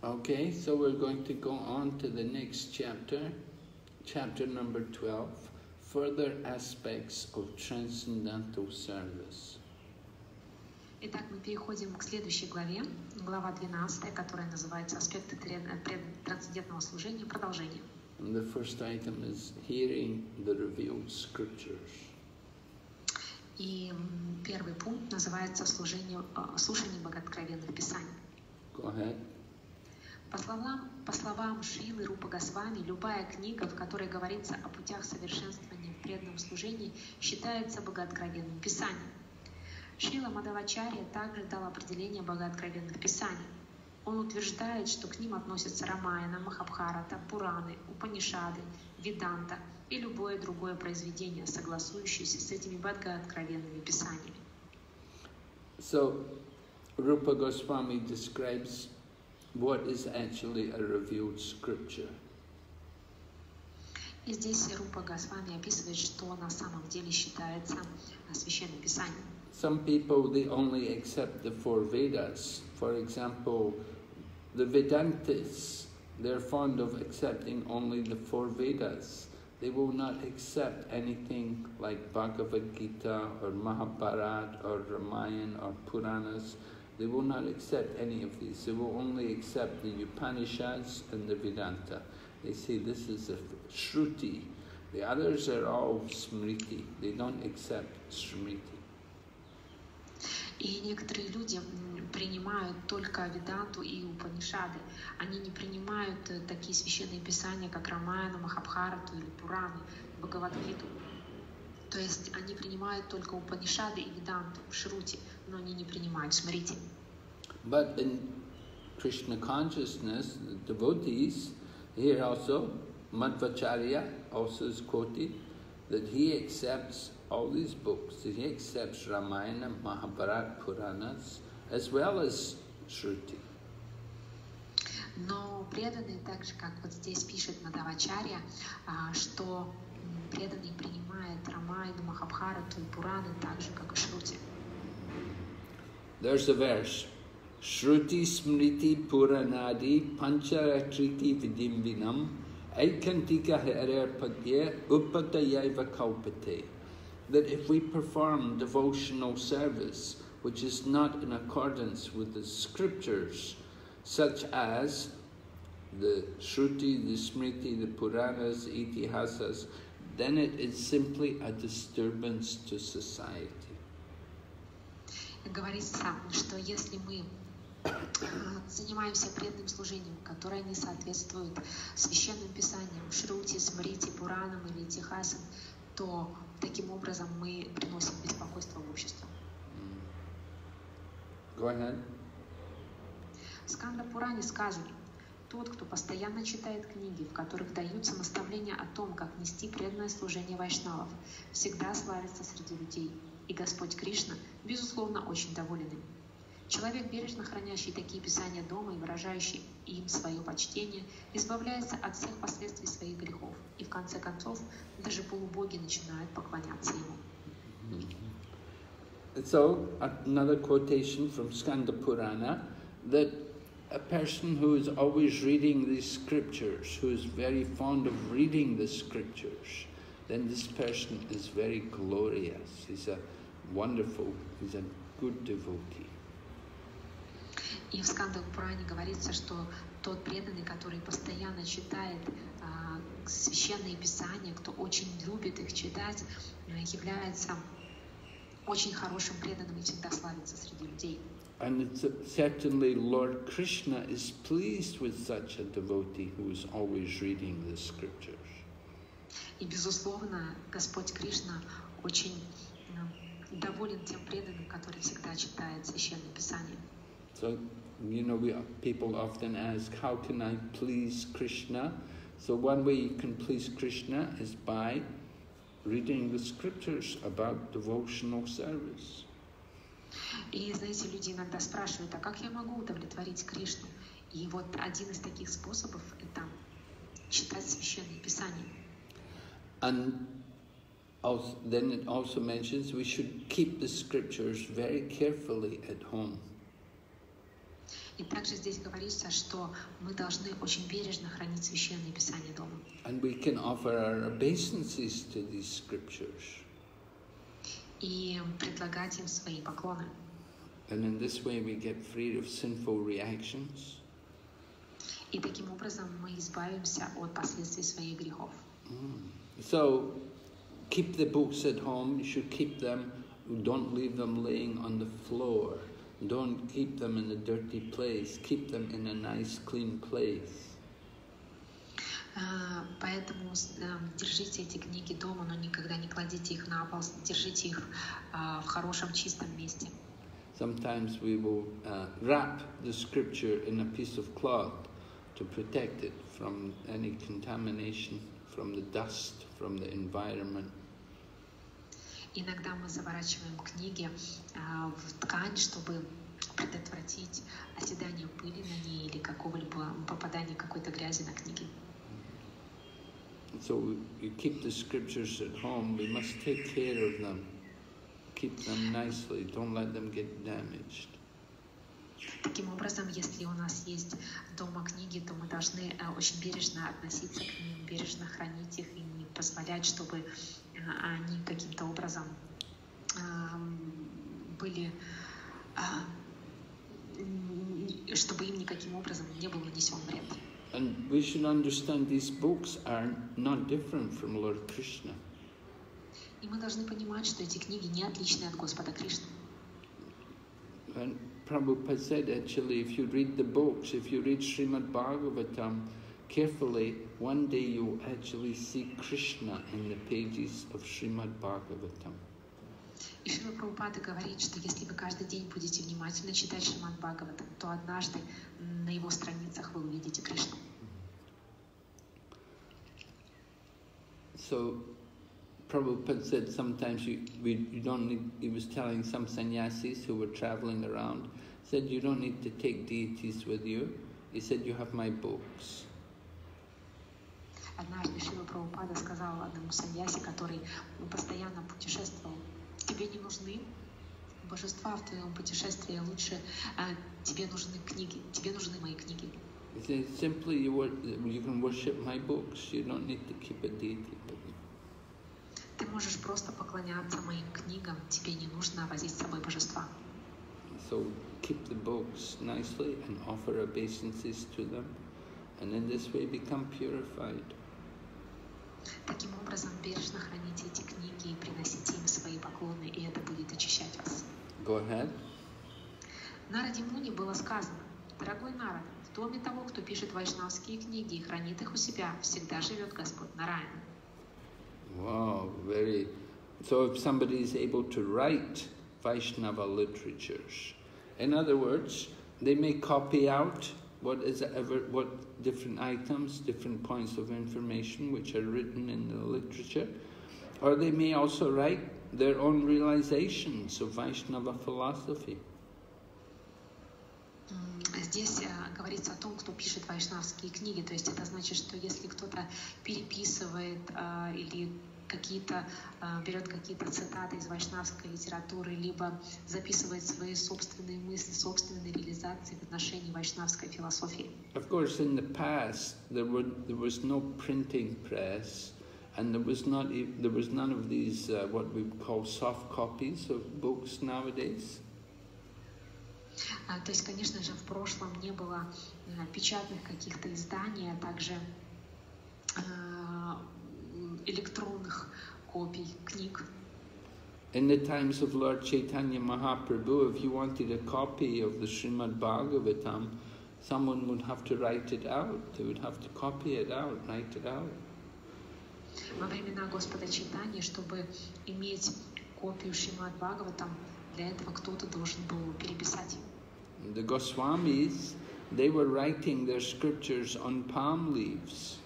Okay, so we're going to go on to the next chapter, chapter number 12, further aspects of transcendental service. Итак, мы переходим к следующей главе, глава 12, которая называется «Аспекты трансцендентного служения. Продолжение». And the first item is hearing the revealed scriptures. И первый пункт называется «Слушание богооткровенных писаний». Go ahead. По словам Шрилы Рупа Госвами, любая книга, в которой говорится о путях совершенствования в преданном служении, считается богооткровенным писанием. Шрила Мадхавачарья также дал определение богооткровенных писаний. Он утверждает, что к ним относятся Рамаяна, Махабхарата, Пураны, Упанишады, Веданта и любое другое произведение, согласующееся с этими богооткровенными писаниями. So, Rupa Goswami describes what is actually a revealed scripture. И здесь Рупа Госвами описывает, что на самом деле считается священным писанием. Some people, they only accept the four Vedas. For example, the Vedantists, they're fond of accepting only the four Vedas. They will not accept anything like Bhagavad Gita or Mahabharata or Ramayana or Puranas. They will not accept any of these. They will only accept the Upanishads and the Vedanta. They say this is a Shruti. The others are all Smriti. They don't accept Smriti. И некоторые люди принимают только Веданту и Упанишады. Они не принимают такие священные писания, как Рамаяна, Махабхарату или Пураны, Бхагавадгиту. То есть они принимают только Упанишады и Веданту, Шрути, но они не принимают Смрити. But in Krishna consciousness, the devotees, here also, Madhvacharya also is quoted, that he accepts all these books, that he accepts Ramayana, Mahabharata, Puranas, as well as Shruti. Но преданный, так же, как вот здесь пишет Мадхавачарья, что преданный принимает Рамайну, Махабхарату и Пураны так же, как и Шрути. There's a verse. Shruti smriti puranadi pancharatriti vidim vinam aikantika harer padye upatayaiva kaupate. That if we perform devotional service which is not in accordance with the scriptures, such as the Shruti, the Smriti, the Puranas, the Itihasas, then it is simply a disturbance to society. Говорится, что если мы занимаемся преданным служением, которое не соответствует священным писаниям, Шрути, Смрити, Пуранам или Itihasам, то таким образом мы приносим беспокойство в общество. Go ahead. В Сканда-Пуране сказано: тот, кто постоянно читает книги, в которых даются наставления о том, как нести преданное служение вайшнавов, всегда славится среди людей, и Господь Кришна, безусловно, очень доволен им. Человек, бережно хранящий такие писания дома и выражающий им свое почтение, избавляется от всех последствий своих грехов, и в конце концов даже полубоги начинают поклоняться ему. So, another quotation from Skanda Purana, that a person who is always reading these scriptures, who is very fond of reading the scriptures, then this person is very glorious. He's a good devotee. И в Сканда-Пуране говорится, что тот преданный, который постоянно читает священные писания, кто очень любит их читать, является очень хорошим преданным и всегда славится среди людей. And certainly Lord Krishna is pleased with such a devotee who is always reading the scriptures. И, безусловно, Господь Кришна очень доволен тем преданным, который всегда читает священные писания. So, people often ask, how can I please Krishna? So one way you can please Krishna is by reading the scriptures about devotional service. И, знаете, люди иногда спрашивают, а как я могу удовлетворить Кришну? И вот один из таких способов — это читать священные писания. And then it also mentions we should keep the scriptures very carefully at home. И также здесь говорится, что мы должны очень бережно хранить священные писания дома. And we can offer our obeisances to these scriptures. И предлагать им свои поклоны. And in this way we get free of sinful reactions. И таким образом мы избавимся от последствий своих грехов. So, keep the books at home. You should keep them. Don't leave them laying on the floor. Don't keep them in a dirty place. Keep them in a nice, clean place. Поэтому держите эти книги дома, но никогда не кладите их на пол. Держите их в хорошем, чистом месте. Sometimes we will wrap the scripture in a piece of cloth to protect it from any contamination, from the dust, from the environment. Иногда мы заворачиваем книги в ткань, чтобы предотвратить оседание пыли на ней или какого-либо попадания какой-то грязи на книги. So we keep the scriptures at home. We must take care of them. Keep them nicely. Don't let them get damaged. Таким образом, если у нас есть дома книги, то мы должны очень бережно относиться к ним, бережно хранить их и не позволять, чтобы они каким-то образом были, чтобы им никаким образом не был нанесен вред. And we should understand these books are not different from Lord Krishna. И мы должны понимать, что эти книги не отличны от Господа Кришны. And Prabhupada said, actually, if you read the books, if you read Srimad Bhagavatam carefully, one day you'll actually see Krishna in the pages of Srimad Bhagavatam. И Шрила Прабхупада говорит, что если вы каждый день будете внимательно читать Шримад Бхагаватам, то однажды на его страницах вы увидите Кришну. So, Prabhupada said sometimes you don't need, he was telling some sannyasis who were traveling around, said you don't need to take deities with you. He said you have my books. Однажды Шрила Прабхупада сказал одному саньяси, который постоянно путешествовал: тебе не нужны божества в твоем путешествии, лучше тебе нужны книги, тебе нужны мои книги. He said simply you can worship my books. You don't need to keep a deity with you. Ты можешь просто поклоняться моим книгам, тебе не нужно возить с собой божества. So keep the books nicely and offer obeisances to them, and in this way become purified. Таким образом, бережно храните эти книги и приносите им свои поклоны, и это будет очищать вас. Go ahead. Нараде Муни было сказано: дорогой Нарад, в доме того, кто пишет вайшнавские книги и хранит их у себя, всегда живет Господь Нараяна. Wow, very. So if somebody is able to write Vaishnava literatures, in other words, they may copy out what different items, different points of information which are written in the literature, or they may also write their own realizations of Vaishnava philosophy. Здесь говорится о том, кто пишет вайшнавские книги. То есть это значит, что если кто-то переписывает или берет какие-то цитаты из вайшнавской литературы, либо записывает свои собственные мысли, собственные реализации в отношении вайшнавской философии. Of course, in the past there was no printing press, and there was none of these what we call soft copies of books nowadays. То есть, конечно же, в прошлом не было печатных каких-то изданий, а также электронных копий книг. In the times of Lord Chaitanya Mahaprabhu, if you wanted a copy of the Srimad Bhagavatam, someone would have to write it out. They would have to copy it out, write it out. Во времена Господа Чайтаньи, чтобы иметь копию Шримад Бхагаватам, для этого кто-то должен был переписать. The Goswamis, they were writing their scriptures on palm leaves.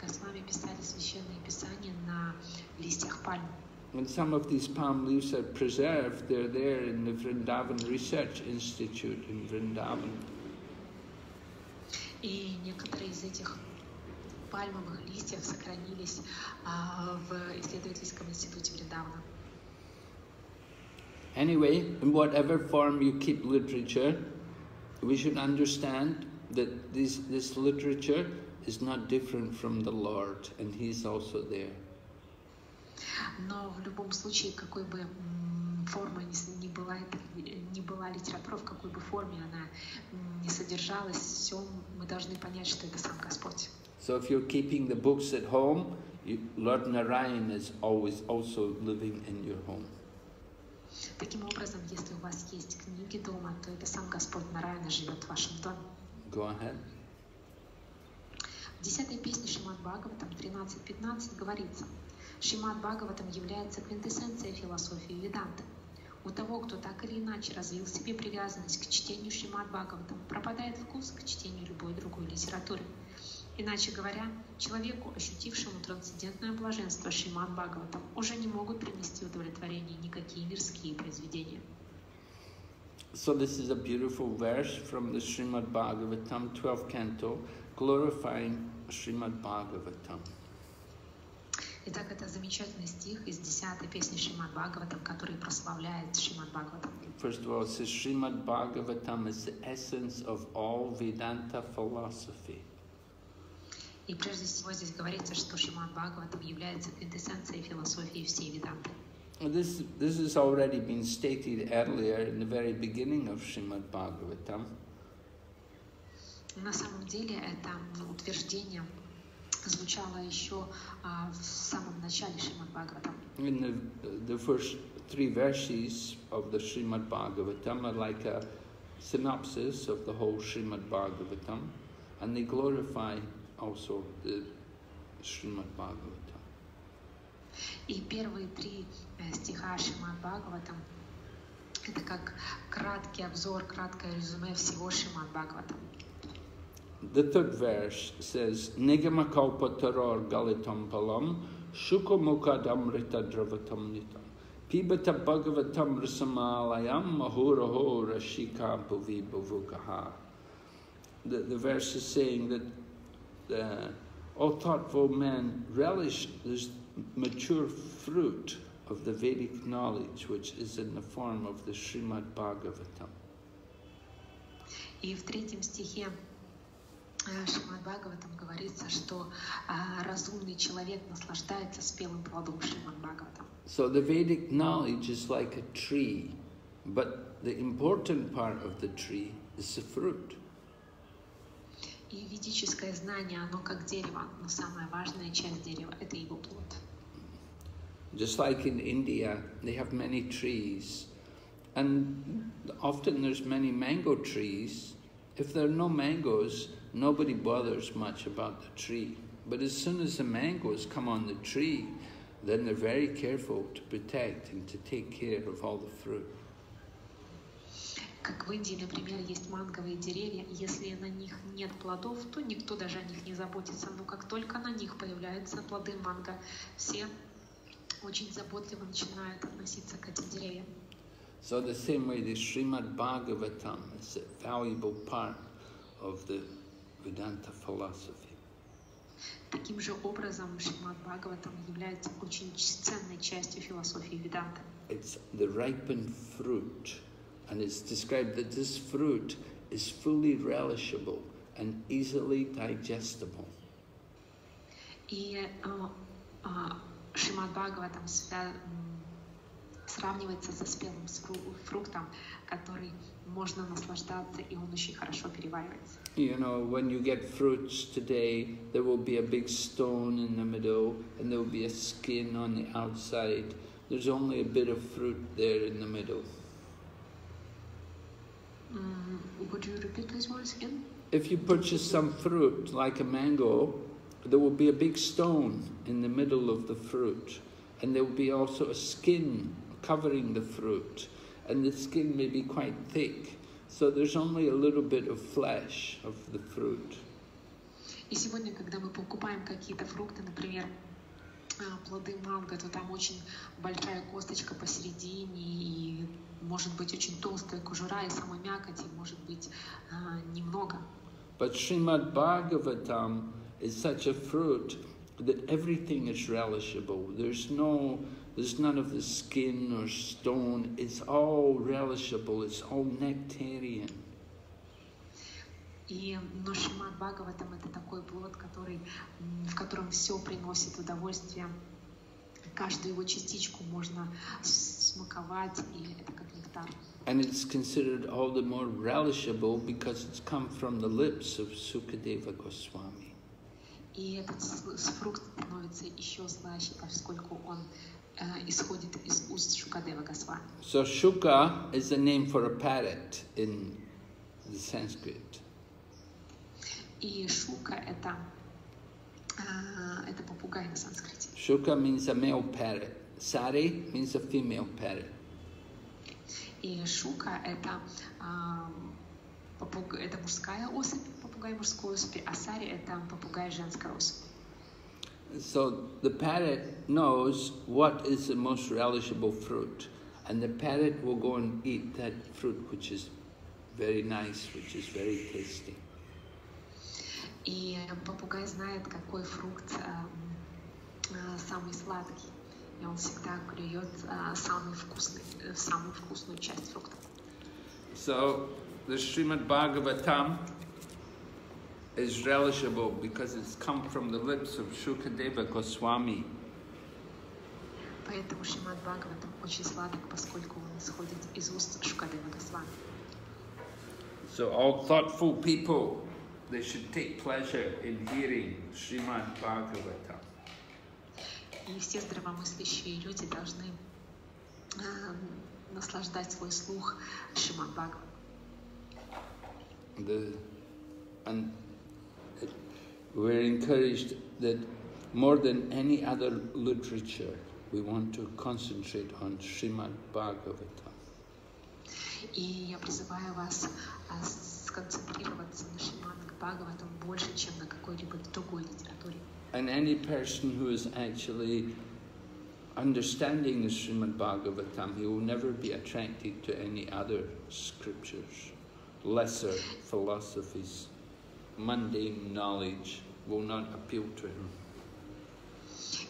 Госвами писали священные писания на листьях пальм. And some of these palm leaves are preserved. They're there in the Vrindavan Research Institute in Vrindavan. И некоторые из этих пальмовых листьев сохранились в исследовательском институте Вриндавана. Anyway, in whatever form you keep literature, we should understand that this literature is not different from the Lord, and He's also there. Но в любом случае, какой бы форма ни была литература, в какой бы форме она ни содержалась, все мы должны понять, что это сам Господь. So if you're keeping the books at home, Lord Narayan is always also living in your home. Таким образом, если у вас есть книги дома, то это сам Господь Нараяна живет в вашем доме. Go ahead. В 10-й песне Шримад Бхагаватам 13.15 говорится: Шримад Бхагаватам является квинтэссенцией философии Веданты. У того, кто так или иначе развил в себе привязанность к чтению Шримад Бхагаватам, пропадает вкус к чтению любой другой литературы. Иначе говоря, человеку, ощутившему трансцендентное блаженство Шримад Бхагаватам, уже не могут принести удовлетворение никакие мирские произведения. So this is a beautiful verse from the Srimad Bhagavatam, 12th canto, glorifying Srimad Bhagavatam. Итак, это замечательный стих из 10-й песни Шримад Бхагаватам, который прославляет Шримад Бхагаватам. First of all, it says Srimad Bhagavatam is the essence of all Vedanta philosophy. И прежде всего здесь говорится, что Шримад Бхагаватам является квинтэссенцией философии всей Веданты. This has already been stated earlier in the very beginning of Srimad Bhagavatam. На самом деле это утверждение звучало еще в самом начале Шримад Бхагаватам. In the first 3 verses of the Srimad Bhagavatam are like a synopsis of the whole Srimad Bhagavatam, and they glorify also the Srimad Bhagavatam. И первые 3 стиха Шримад Бхагаватам — это как краткий обзор, краткое резюме всего Шримад Бхагаватам. The 3rd verse says, Nigamakalpataror galitam palam Shukamukadamrita dravatam nitam. Pibata bhagavatam rasamalayam mahuraho rashika bhuvi bhuvukaha. The verse is saying that all thoughtful men relish this mature fruit of the Vedic knowledge, which is in the form of the Srimad Bhagavatam. И в 3 стихе Шримад Бхагаватам говорится, что разумный человек наслаждается спелым плодом Шримад Бхагаватам. So the Vedic knowledge is like a tree, but the important part of the tree is the fruit. И ведическое знание, оно как дерево, но самая важная часть дерева — это его плод. Just like in India, they have many trees, and often there's many mango trees. If there are no mangoes, nobody bothers much about the tree. But as soon as the mangoes come on the tree, then they're very careful to protect and to take care of all the fruit. Как в Индии, например, есть манговые деревья, и если на них нет плодов, то никто даже о них не заботится. Но как только на них появляются плоды манго, все очень заботливо начинают относиться к этим деревьям. So the same way, the Srimad Bhagavatam is a valuable part of the Vedanta philosophy. Таким же образом Шримад Бхагаватам является очень ценной частью философии Веданты. It's the ripened fruit, and it's described that this fruit is fully relishable and easily digestible. И Шримад Бхагаватам сравнивается со спелым фруктом, который можно наслаждаться, и он очень хорошо переваривается. You know, when you get fruits today, there will be a big stone in the middle, and there will be a skin on the outside. There's only a bit of fruit there in the middle. Would you repeat this once again? If you purchase some fruit, like a mango, there will be a big stone in the middle of the fruit, and there will be also a skin covering the fruit, and the skin may be quite thick, so there's only a little bit of flesh of the fruit. И сегодня, когда мы покупаем какие-то фрукты, например, плоды манго, то там очень большая косточка посередине, и может быть очень толстая кожура, и самой мякоти может быть немного. But Srimad Bhagavatam is such a fruit that everything is relishable. There's none of the skin or stone. It's all relishable. It's all nectarian. Но Шримад Бхагаватам — это такой плод, в котором все приносит удовольствие. Каждую его частичку можно смаковать, и это как нектар. And it's considered all the more relishable because it's come from the lips of Sukadeva Goswami. И этот фрукт становится еще слаще, поскольку он исходит из уст Шукадева Госвами. So Shuka is the name for a parrot in the Sanskrit. И шука — это попугай на санскрите. Shuka means a male parrot. Sari means a female parrot. И шука — это мужская особь, попугай мужской особи, а сари — это попугай женской особи. So the parrot knows what is the most relishable fruit, and the parrot will go and eat that fruit which is very nice, which is very tasty. И попугай знает, какой фрукт самый сладкий, и он всегда клюет самую вкусную часть фрукта. So the Srimad Bhagavatam is relishable because it's come from the lips of Shukadeva Goswami. Поэтому Шримад Бхагаватам очень сладок, поскольку он исходит из уст Шукадева Госвами. So all thoughtful people, they should take pleasure in hearing Srimad Bhagavatam. И все здравомыслящие люди должны наслаждать свой слух Шримад Бхагаватам. And we're encouraged that more than any other literature, we want to concentrate on Srimad Bhagavatam. И я призываю вас сконцентрироваться на Шримад Бхагаватам больше, чем на какой-либо другой литературе. And any person who is actually understanding the Srimad Bhagavatam, he will never be attracted to any other scriptures. Lesser philosophies, mundane knowledge will not appeal to him.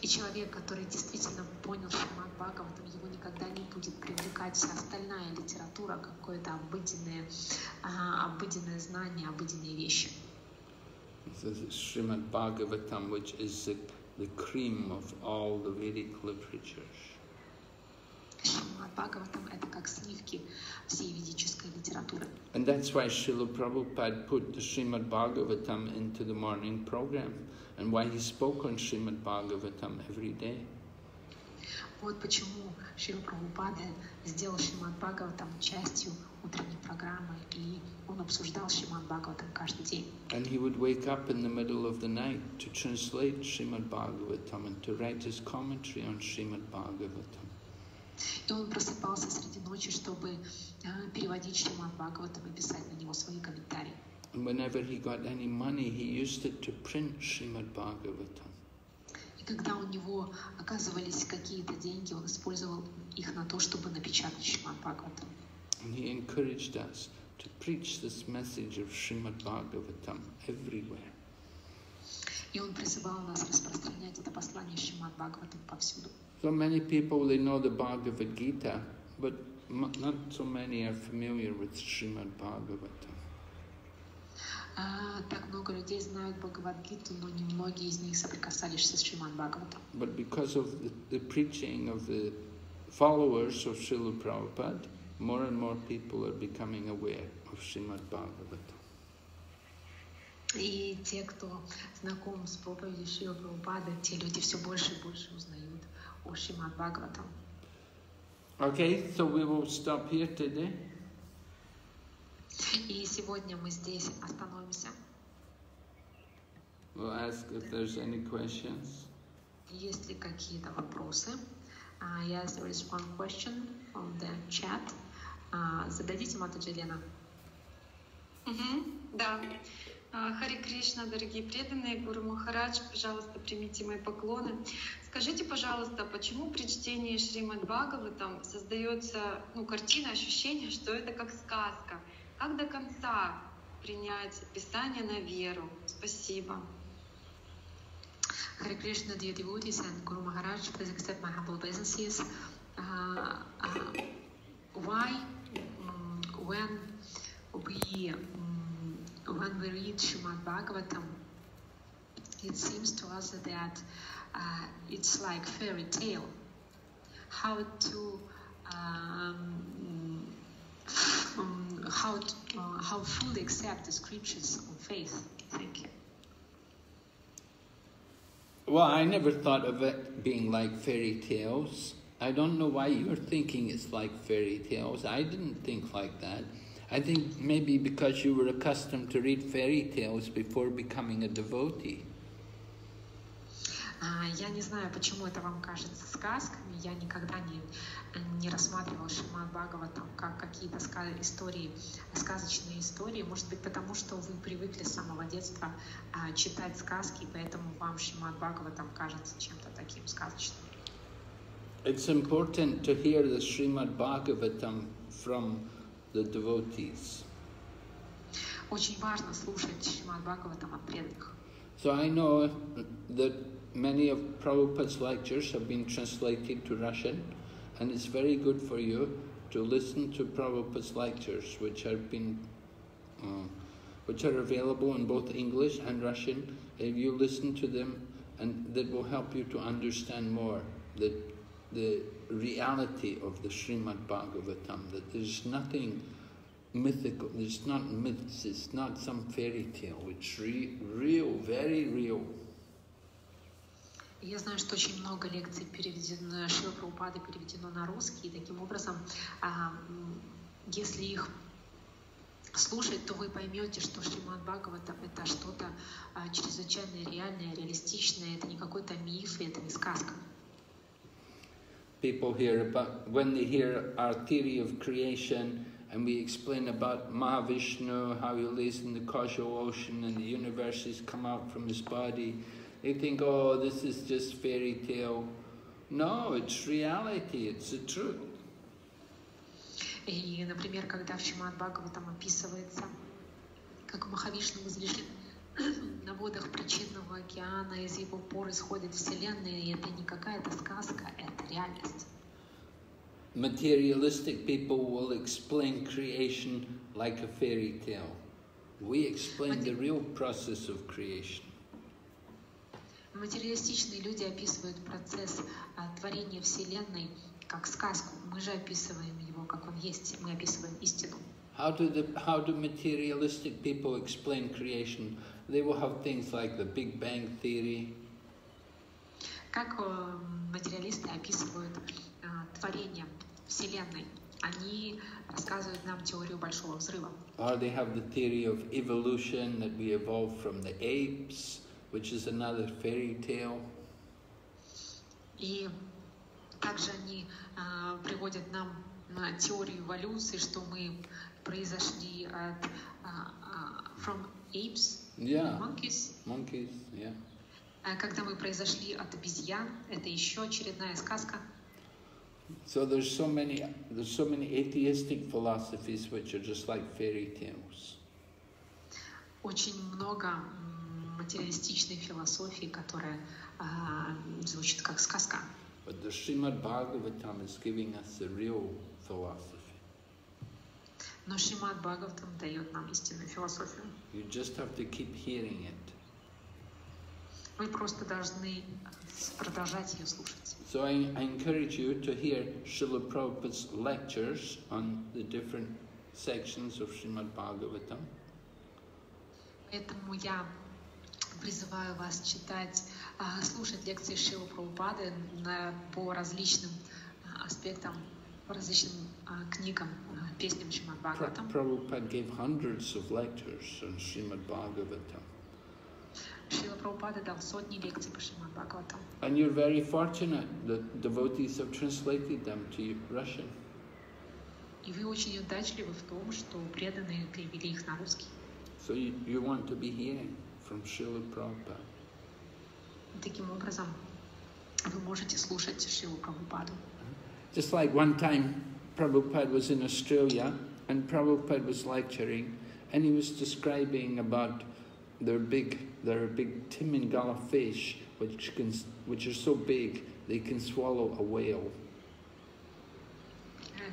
И человек, который действительно понял Шримад Бхагаватам, его никогда не будет привлекать вся остальная литература, какое-то обыденное знание, обыденные вещи. So the Srimad Bhagavatam, which is the cream of all the Vedic literatures. Шримад Бхагаватам — это как сливки всей ведической литературы. And that's why Srila Prabhupada put the Srimad Bhagavatam into the morning program, and why he spoke on Srimad Bhagavatam every day. Вот почему Шрила Прабхупада сделал Шримад Бхагаватам частью утренней программы, и он обсуждал Шримад Бхагаватам каждый день. And he would wake up in the middle of the night to translate Srimad Bhagavatam and to write his commentary on Srimad Bhagavatam. И он просыпался среди ночи, чтобы переводить Шримад Бхагаватам и писать на него свои комментарии. And whenever he got any money, he used it to print Srimad Bhagavatam. И когда у него оказывались какие-то деньги, он использовал их на то, чтобы напечатать Шримад Бхагаватам. And he encouraged us to preach this message of Srimad Bhagavatam everywhere. И он призывал нас распространять это послание Шримад Бхагаватам повсюду. So many people, they know the Bhagavad Gita, but not so many are familiar with Srimad Bhagavatam. Так много людей знают Бхагавад-гиту, но немногие из них соприкасались с Шримад Бхагаватам. But because of the preaching of the followers of Srila Prabhupada, more and more people are becoming aware of Srimad Bhagavatam. И те, кто знаком с проповедью Шрилы Прабхупады, те люди все больше и больше узнают о Шримад Бхагаватам. Okay, so we will stop here today. И сегодня мы здесь остановимся. We'll ask if there's any questions. Есть ли какие-то вопросы? Yes, there is one question on the chat. Зададите, Матаджи Лена. Да. Хари Кришна, дорогие преданные, Гуру Махарадж, пожалуйста, примите мои поклоны. Скажите, пожалуйста, почему при чтении Шримад Бхагаватам создается картина, ощущение, что это как сказка? Как до конца принять Писание на веру? Спасибо. Hare Krishna, dear devotees, and Guru Maharaj, please accept my humble obeisances. Why, when we read Srimad Bhagavatam, it seems to us that it's like fairy tale. How fully accept the scriptures on faith? Thank you. Well, I never thought of it being like fairy tales. I don't know why you're thinking it's like fairy tales. I didn't think like that. I think maybe because you were accustomed to read fairy tales before becoming a devotee. Я не знаю, почему это вам кажется сказками. Я никогда не рассматривала Шримад Бхагаватам как какие-то истории, сказочные истории. Может быть, потому что вы привыкли с самого детства читать сказки, и поэтому вам Шримад Бхагаватам кажется чем-то таким сказочным. It's important to hear the Srimad Bhagavatam from the devotees. Очень важно слушать Шримад Бхагаватам от преданных. So I know that many of Prabhupada's lectures have been translated to Russian, and it's very good for you to listen to Prabhupada's lectures, which are available in both English and Russian. If you listen to them, and that will help you to understand more the reality of the Srimad Bhagavatam. That there's nothing mythical. There's not myths. It's not some fairy tale. It's real, very real. Я знаю, что очень много лекций переведено, Шрила Прабхупады переведено на русский, и таким образом, если их слушать, то вы поймете, что Шримад Бхагаватам — это что-то чрезвычайно реальное, реалистичное, это не какой-то миф, это не сказка. people hear about, when they hear our theory of creation, and we explain about Mahavishnu, how he lays in the causal ocean and the universes come out from his body, they think, oh, this is just fairy tale. No, it's reality, it's the truth. И, например, когда в Шримад Бхагаватам описывается, как Махавишну возлежит на водах причинного океана, из его пор исходит Вселенная, и это не какая-то сказка, это реальность. Materialistic people will explain creation like a fairy tale. We explain the real process of creation. Материалистичные люди описывают процесс творения Вселенной как сказку. Мы же описываем его, как он есть. Мы описываем истину. How do materialistic people explain creation? They will have things like the Big Bang theory. Как материалисты описывают творение Вселенной? Они рассказывают нам теорию Большого Взрыва. Or they have the theory of evolution, that we evolved from the apes, which is another fairy tale. И также они приводят нам теорию эволюции, что мы произошли от from apes, Yeah. monkeys. Monkeys, yeah. Когда мы произошли от обезьян, это еще очередная сказка. So there's so many atheistic philosophies which are just like fairy tales. Очень много материалистичной философии, которая звучит как сказка. But the Srimad Bhagavatam is giving us the real philosophy. Но Шримад Бхагаватам дает нам истинную философию. You just have to keep hearing it. Вы просто должны продолжать ее слушать. So I encourage you to hear Srila Prabhupada's lectures on the different sections of Srimad Bhagavatam. Поэтому я призываю вас читать, слушать лекции Шрилы Прабхупады по различным аспектам, по различным книгам, песням Шримад Бхагаватам. Prabhupada gave hundreds of lectures on Srimad Bhagavatam. Шрила Прабхупада дал сотни лекций по Шримад Бхагаватам. And you're very fortunate that devotees have translated them to Russian. И вы очень удачливы в том, что преданные перевели их на русский. So you want to be hearing from Srila Prabhupada. Таким образом, вы можете слушать Шрилу Прабхупаду. Just like one time Prabhupada was in Australia and Prabhupada was lecturing and he was describing about their big Timingala fish which are so big they can swallow a whale.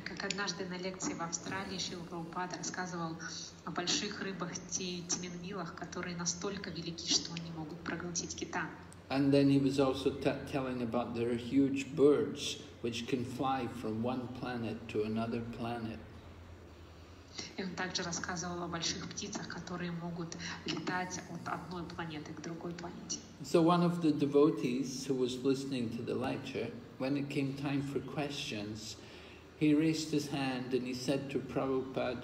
Как однажды на лекции в Австралии Шрила Прабхупада рассказывал о больших рыбах тимингилах, которые настолько велики, что они могут проглотить кита. And then he was also telling about their huge birds which can fly from one planet to another planet. И он также рассказывал о больших птицах, которые могут летать от одной планеты к другой планете. So one of the devotees who was listening to the lecture, when it came time for questions, he raised his hand and he said to Prabhupada,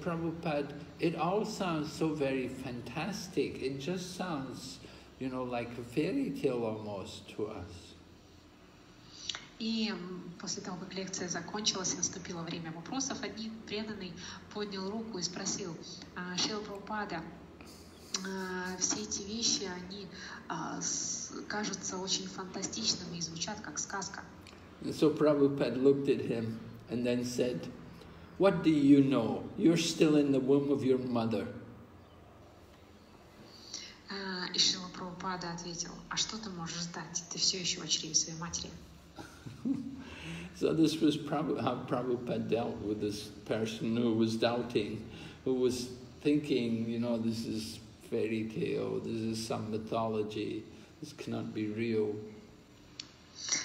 Prabhupada, it all sounds so very fantastic. It just sounds, like a fairy tale almost to us. И после того, как лекция закончилась и наступило время вопросов, один преданный поднял руку и спросил: Шрила Прабхупада, все эти вещи, они кажутся очень фантастичными и звучат как сказка. So Prabhupada looked at him and then said, what do you know? You're still in the womb of your mother. И Шрила Прабхупада ответил: а что ты можешь знать? Ты все еще в чреве своей матери. So this was how Prabhupada dealt with this person who was doubting, who was thinking, this is fairy tale, this is some mythology, this cannot be real.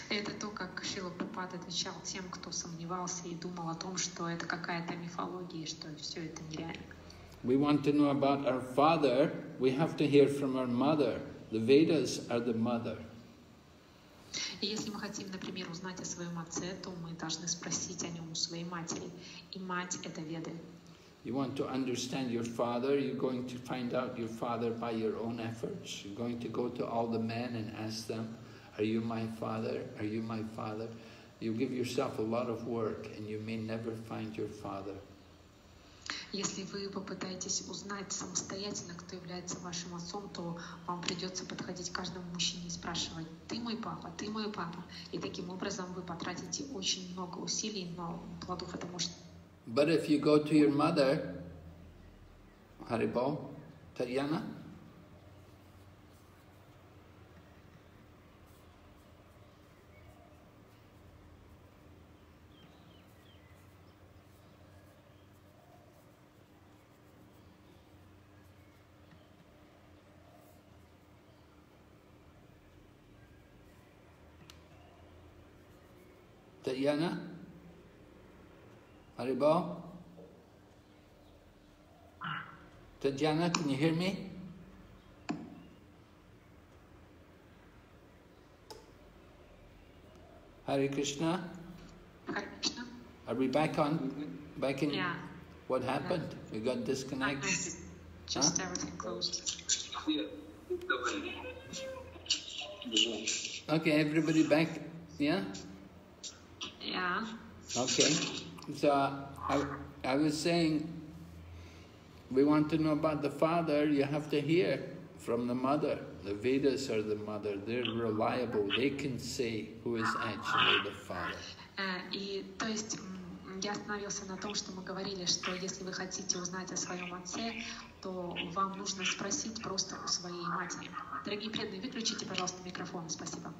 Это то, как Шрила Прабхупада отвечал тем, кто сомневался и думал о том, что это какая-то мифология, что все это нереально. We want to know about our father, we have to hear from our mother. The Vedas are the mother. И если мы хотим, например, узнать о своем отце, то мы должны спросить о нем у своей матери. И мать — это Веды. You want to understand your father, you're going to find out your father by your own efforts. You're going to go to all the men and ask them, are you my father? Are you my father? you give yourself a lot of work and you may never find your father. Если вы попытаетесь узнать самостоятельно, кто является вашим отцом, то вам придется подходить к каждому мужчине и спрашивать: «Ты мой папа, ты мой папа». И таким образом вы потратите очень много усилий, но плодов это может... But if you go to your mother, Haribol, Tatyana, Tatyana? Haribol? Tatyana, can you hear me? Hare Krishna? Hare Krishna? Are we back on? Back in? Yeah. What happened? We got disconnected? Just everything closed. Okay, everybody back? Yeah? Yeah. Okay. So I was saying, we want to know about the father, you have to hear from the mother. The Vedas are the mother, they're reliable, they can say who is actually the father. И то есть я остановился на том, что мы говорили, что если вы хотите узнать о своем отце, то вам нужно спросить просто у своей матери. Дорогие преданные, выключите, пожалуйста, микрофон. Спасибо.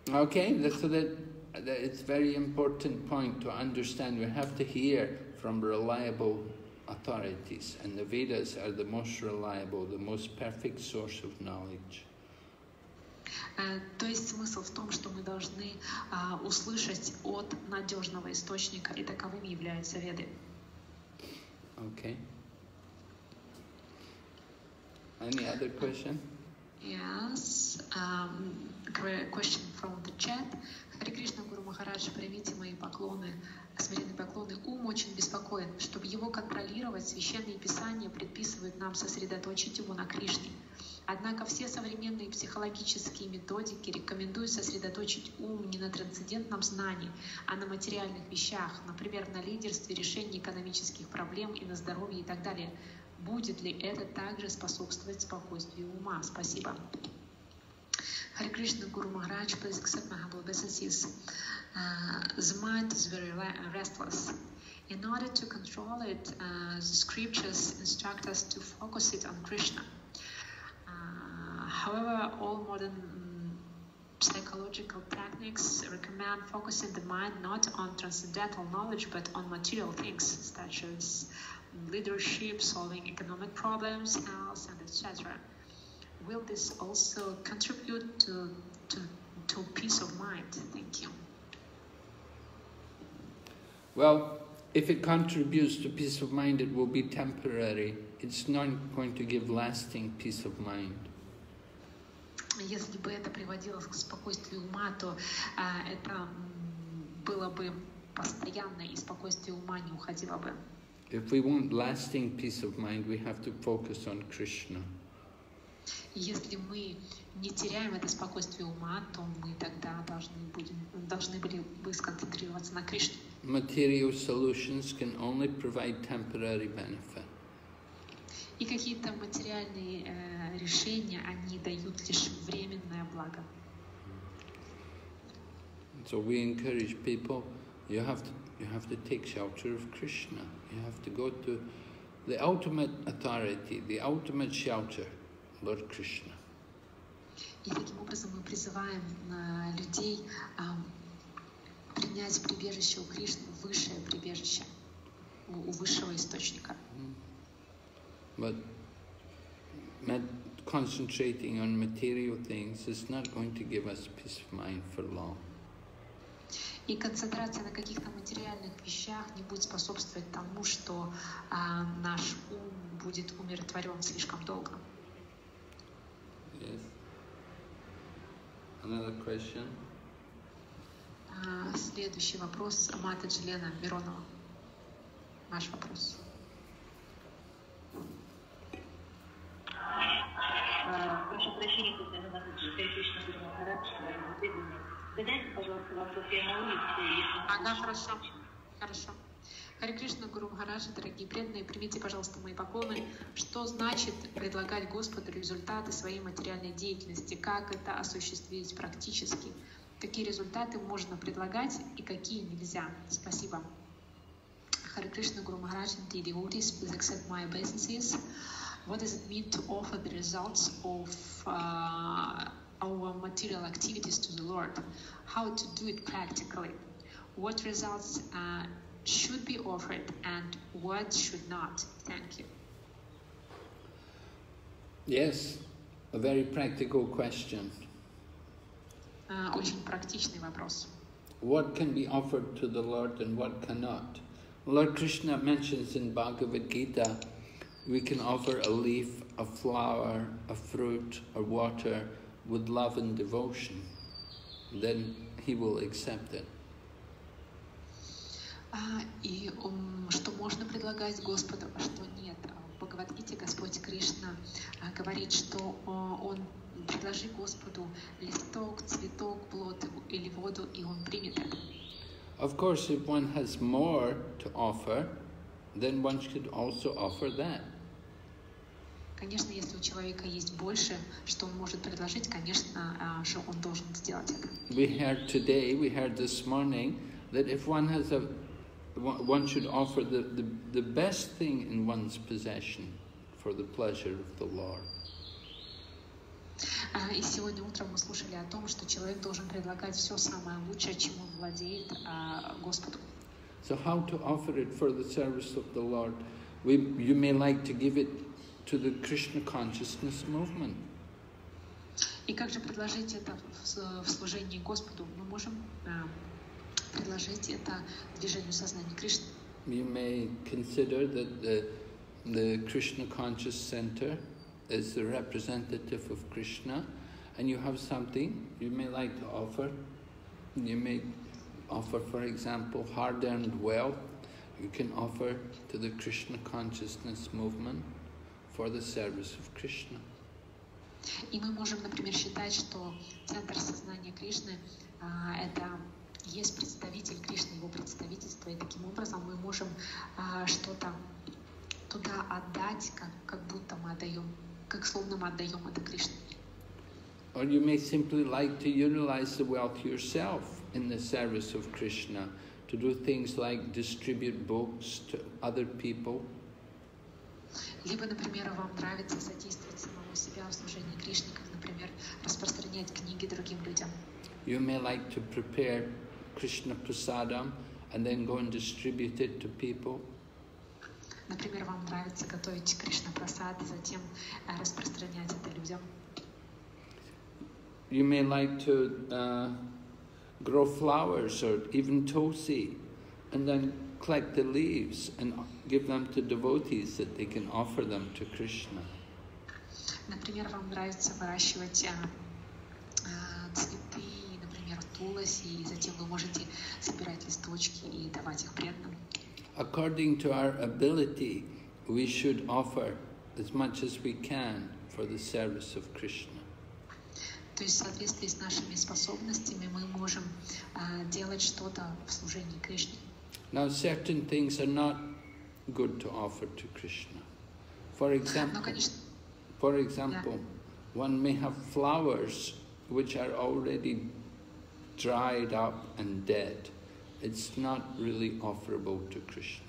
Okay, so that it's very important point to understand. We have to hear from reliable authorities, and the Vedas are the most reliable, the most perfect source of knowledge. То есть смысл в том, что мы должны услышать от надежного источника, и таковыми являются Веды. Okay. Any other question? Yes. Question from the chat. Харе Кришна, Гуру Махарадж, примите мои поклоны, смиренные поклоны. Ум очень беспокоен. Чтобы его контролировать, священные писания предписывают нам сосредоточить его на Кришне. Однако все современные психологические методики рекомендуют сосредоточить ум не на трансцендентном знании, а на материальных вещах, например, на лидерстве, решении экономических проблем и на здоровье и так далее. Будет ли это также способствовать спокойствию ума? Спасибо. Hare Krishna, Guru Maharaj, please accept my humble obeisances. The mind is very restless. In order to control it, the scriptures instruct us to focus it on Krishna. However, all modern psychological techniques recommend focusing the mind not on transcendental knowledge but on material things such as leadership, solving economic problems, health, and etc. Will this also contribute to peace of mind? Thank you. Well, if it contributes to peace of mind, it will be temporary. It's not going to give lasting peace of mind. Если бы это приводило к спокойствию ума, то это было бы постоянно, и спокойствие ума не уходило бы. If we want lasting peace of mind, we have to focus on Krishna. Если мы не теряем это спокойствие ума, то мы тогда должны были бы сконцентрироваться на Кришне. Material solutions can only provide temporary benefit. И какие-то материальные решения, они дают лишь временное благо. So we encourage people, you have to take shelter of Krishna. You have to go to the ultimate authority, the ultimate shelter, Lord Krishna. И таким образом мы призываем людей принять прибежище у Кришны, высшее прибежище, у высшего источника. But concentrating on material things is not going to give us peace of mind for long. И концентрация на каких-то материальных вещах не будет способствовать тому, что наш ум будет умиротворен слишком долго. Yes. Another question. Следующий вопрос. Мата Елена Миронова. Ваш вопрос. Прошу прощения, если она нас Кришна Гуру Махарадж, задайте, пожалуйста, вопрос, я на улице, если... Ага, хорошо. Хорошо. Харе Кришна, Гуру Махарадж, дорогие преданные, примите, пожалуйста, мои поклоны. Что значит предлагать Господу результаты своей материальной деятельности? Как это осуществить практически? Какие результаты можно предлагать и какие нельзя? Спасибо. Харе Кришна, Guru Maharaj, and the devotees, please accept my obeisances. What does it mean to offer the results of our material activities to the Lord? How to do it practically? What results should be offered and what should not? Thank you. Yes, a very practical question. Очень практичный вопрос. What can be offered to the Lord and what cannot? Lord Krishna mentions in Bhagavad Gita, we can offer a leaf, a flower, a fruit, or water with love and devotion. Then He will accept it. И что можно предлагать Господу, а что нет. В Бхагавад-гите Господь Кришна говорит, что Он предложи Господу листок, цветок, плод или воду, и Он примет это. Of course, if one has more to offer, then one should also offer that. Конечно, если у человека есть больше, что он может предложить, конечно, что он должен сделать это. We heard this morning, that if one should offer the best thing in one's possession for the pleasure of the Lord. И сегодня утром мы слушали о том, что человек должен предлагать все самое лучшее, чем он владеет, Господу. So how to offer it for the service of the Lord? You may like to give it to the Krishna consciousness movement. И как же предложить это в служении Господу? Мы можем предложить это движению сознания Кришны. You may consider that the Krishna Conscious Center is the representative of Krishna, and you have something you may like to offer. You may offer, for example, hard-earned wealth. You can offer to the Krishna Consciousness movement for the service of Krishna. И мы можем, например, считать, что центр сознания Кришны это есть представитель Кришны, его представительство, и таким образом мы можем что-то туда отдать, как будто мы отдаем, как словно мы отдаем это Кришне. Or you may simply like to utilize the wealth yourself in the service of Krishna, to do things like distribute books to other people. Либо, например, вам нравится содействовать самому себя в служении Кришне, как, например, распространять книги другим людям. You may like to prepare Krishna prasadam and then go and distribute it to people. Например, вам нравится готовить Кришна прасад и затем распространять это людям. You may like to grow flowers or even tulsi and then collect the leaves and give them to devotees that they can offer them to Krishna. Например, вам нравится выращивать цветы, например, туласи, и затем вы можете собирать листочки и давать их преданным. According to our ability, we should offer as much as we can for the service of Krishna. То есть в соответствии с нашими способностями мы можем делать что-то в служении Кришне. Now, certain things are not good to offer to Krishna. For example, one may have flowers which are already dried up and dead. It's not really offerable to Krishna.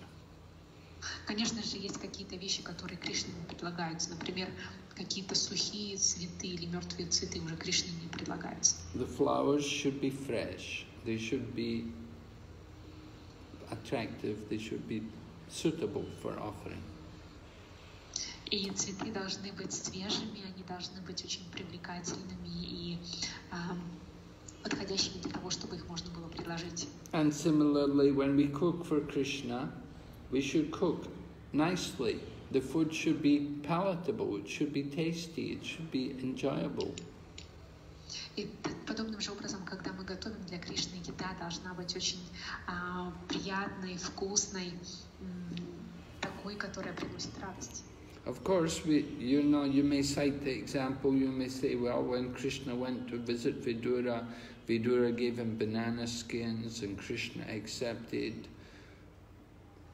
Конечно же, есть какие-то вещи, которые Кришне не предлагаются. Например, какие-то сухие цветы или мертвые цветы уже Кришне не предлагаются. The flowers should be fresh. They should be attractive. They should be suitable for offering. И цветы должны быть свежими, они должны быть очень привлекательными и подходящими для того, чтобы их можно было предложить. And similarly, when we cook for Krishna, we should cook nicely. The food should be palatable, it should be tasty, it should be enjoyable. И подобным же образом, когда мы готовим для Кришны, еда должна быть очень приятной, вкусной, такой, которая приносит радость. Of course, you may cite the example, you may say, well, when Krishna went to visit Vidura, Vidura gave him banana skins and Krishna accepted.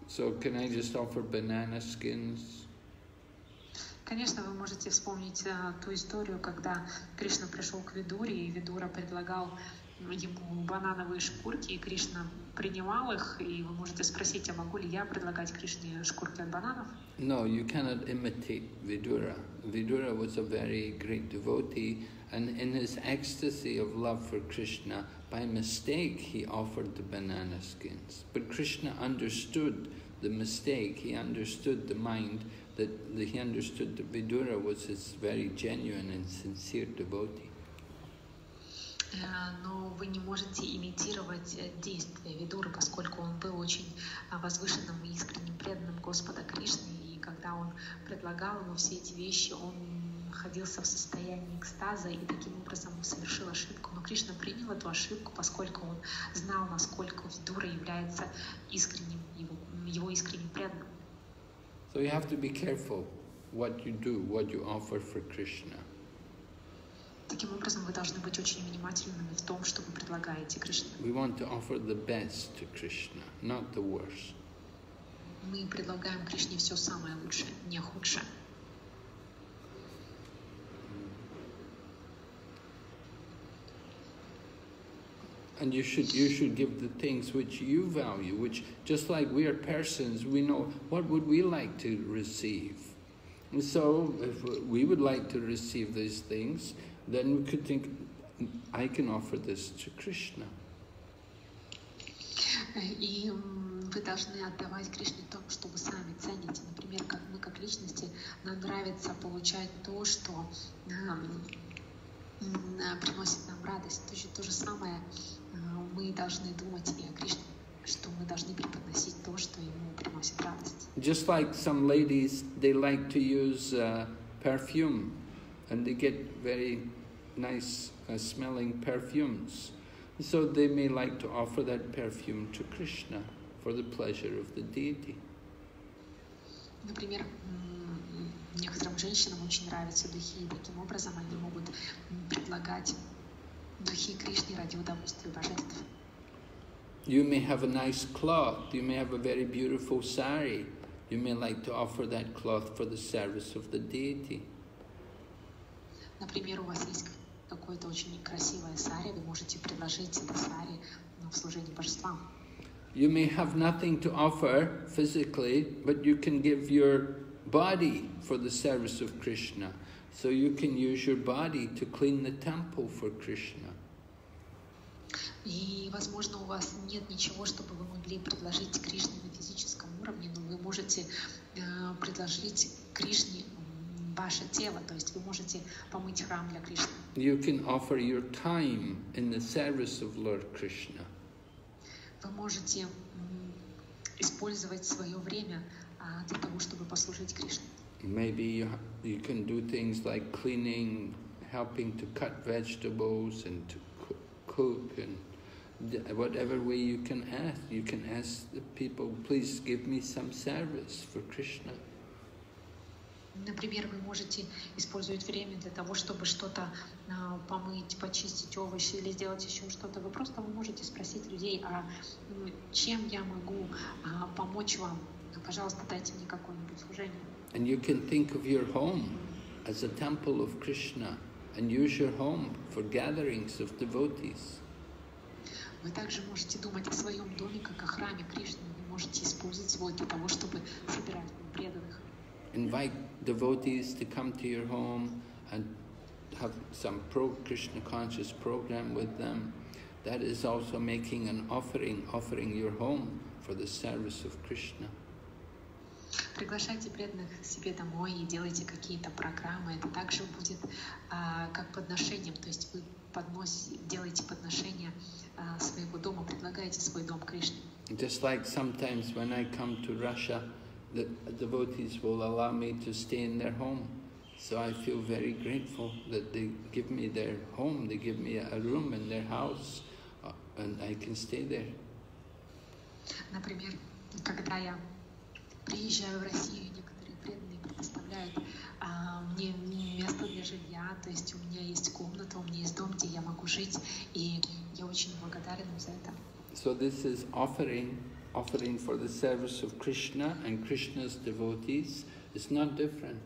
So can I just offer banana skins? Конечно, вы можете вспомнить ту историю, когда Кришна пришел к Видуре, и Видура предлагал ему банановые шкурки, и Кришна принимал их, и вы можете спросить, а могу ли я предлагать Кришне шкурки от бананов? No, you cannot imitate Vidura. Vidura was a very great devotee, and in his ecstasy of love for Krishna, by mistake he offered the banana skins. But Krishna understood the mistake, he understood the mind, he understood that Vidura was his very genuine and sincere devotee. Но вы не можете имитировать действия Видуры, поскольку он был очень возвышенным и искренним преданным Господа Кришны, и когда он предлагал ему все эти вещи, он находился в состоянии экстаза и таким образом совершил ошибку. Но Кришна принял эту ошибку, поскольку он знал, насколько Видура является искренним, его искренним преданным. So you have to be careful what you do, what you offer for Krishna. Таким образом, вы должны быть очень внимательными в том, что вы предлагаете Кришне. We want to offer the best to Krishna, not the worst. Мы предлагаем Кришне все самое лучшее, не худшее. And you should give the things which you value, which just like we are persons, we know what would we like to receive. And so if we would like to receive these things, then we could think, I can offer this to Krishna. И вы должны отдавать Кришне то, что вы сами цените. Например, как мы, как личности, нам нравится получать то, что приносит нам радость. То же самое мы должны думать и о Кришне, что мы должны преподносить то, что ему приносит радость. Just like some ladies, they like to use perfume, and they get very nice smelling perfumes. So they may like to offer that perfume to Krishna for the pleasure of the deity. Например, некоторым женщинам очень нравятся духи, и таким образом они могут предлагать духи Кришне ради удовольствия божеств. You may have a nice cloth, you may have a very beautiful sari. You may like to offer that cloth for the service of the deity. Например, у вас есть какое-то очень красивое сари, вы можете предложить это сари в служении божествам. You may have nothing to offer physically, but you can give your body for the service of Krishna. So you can use your body to clean the temple for Krishna. И, возможно, у вас нет ничего, чтобы вы могли предложить Кришне на физическом уровне, но вы можете предложить Кришне ваше тело, то есть вы можете помыть храм для Кришны. You can offer your time in the service of Lord Krishna. Вы можете использовать свое время для того, чтобы послужить Кришне. Maybe you can do things like cleaning, helping to cut vegetables and to cook, and whatever way you can ask the people, please give me some service for Krishna. Например, вы можете использовать время для того, чтобы что-то помыть, почистить овощи или сделать еще что-то. Вы просто можете спросить людей, чем я могу помочь вам. Пожалуйста, дайте мне какое-нибудь служение. And you can think of your home as a temple of Krishna and use your home for gatherings of devotees. Вы также можете думать о своем доме как о храме Кришны. Вы можете использовать его для того, чтобы собирать преданных. Invite devotees to come to your home and have some Krishna conscious program with them. That is also making an offering your home for the service of Krishna. Приглашайте преданных к себе домой и делайте какие-то программы. Это также будет как подношением, то есть вы делаете подношение своего дома, предлагаете свой дом Кришне. Just like sometimes when I come to Russia, the devotees will allow me to stay in their home. So I feel very grateful that they give me their home, they give me a room in their house, and I can stay there. Например, когда я приезжаю в Россию, некоторые преданные предоставляет мне место для жилья, то есть у меня есть комната, у меня есть дом, где я могу жить, и я очень благодарен за это. So this is offering for the service of Krishna and Krishna's devotees. It's not different.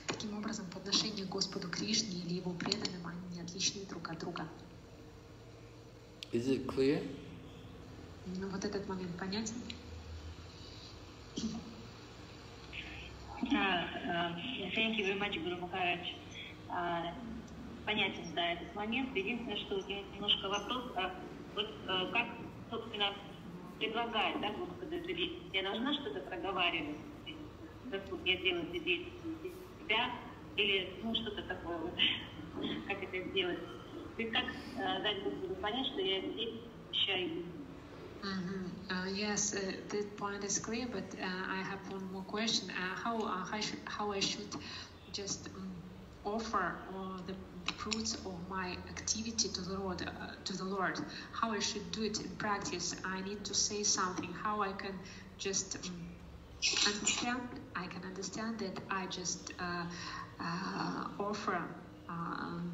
Таким образом, подношение Господу Кришне или Его преданным, они не отличны друг от друга. Is it clear? Ну, вот этот момент понятен? Thank you very much, Guru Maharaj. Понятен, да, этот момент. Единственное, что немножко вопрос, вот как, собственно, предлагает, да, Господа, я должна что-то проговаривать, Господь, я делаю эти действия для себя, или, ну, что-то такое, вот, как это сделать. То есть как дать Господу понять, что я здесь ощущаю. Yes, that point is clear, but I have one more question. How I should just offer the fruits of my activity to the Lord? How I should do it in practice? I need to say something. How I can just understand? I can understand that I just offer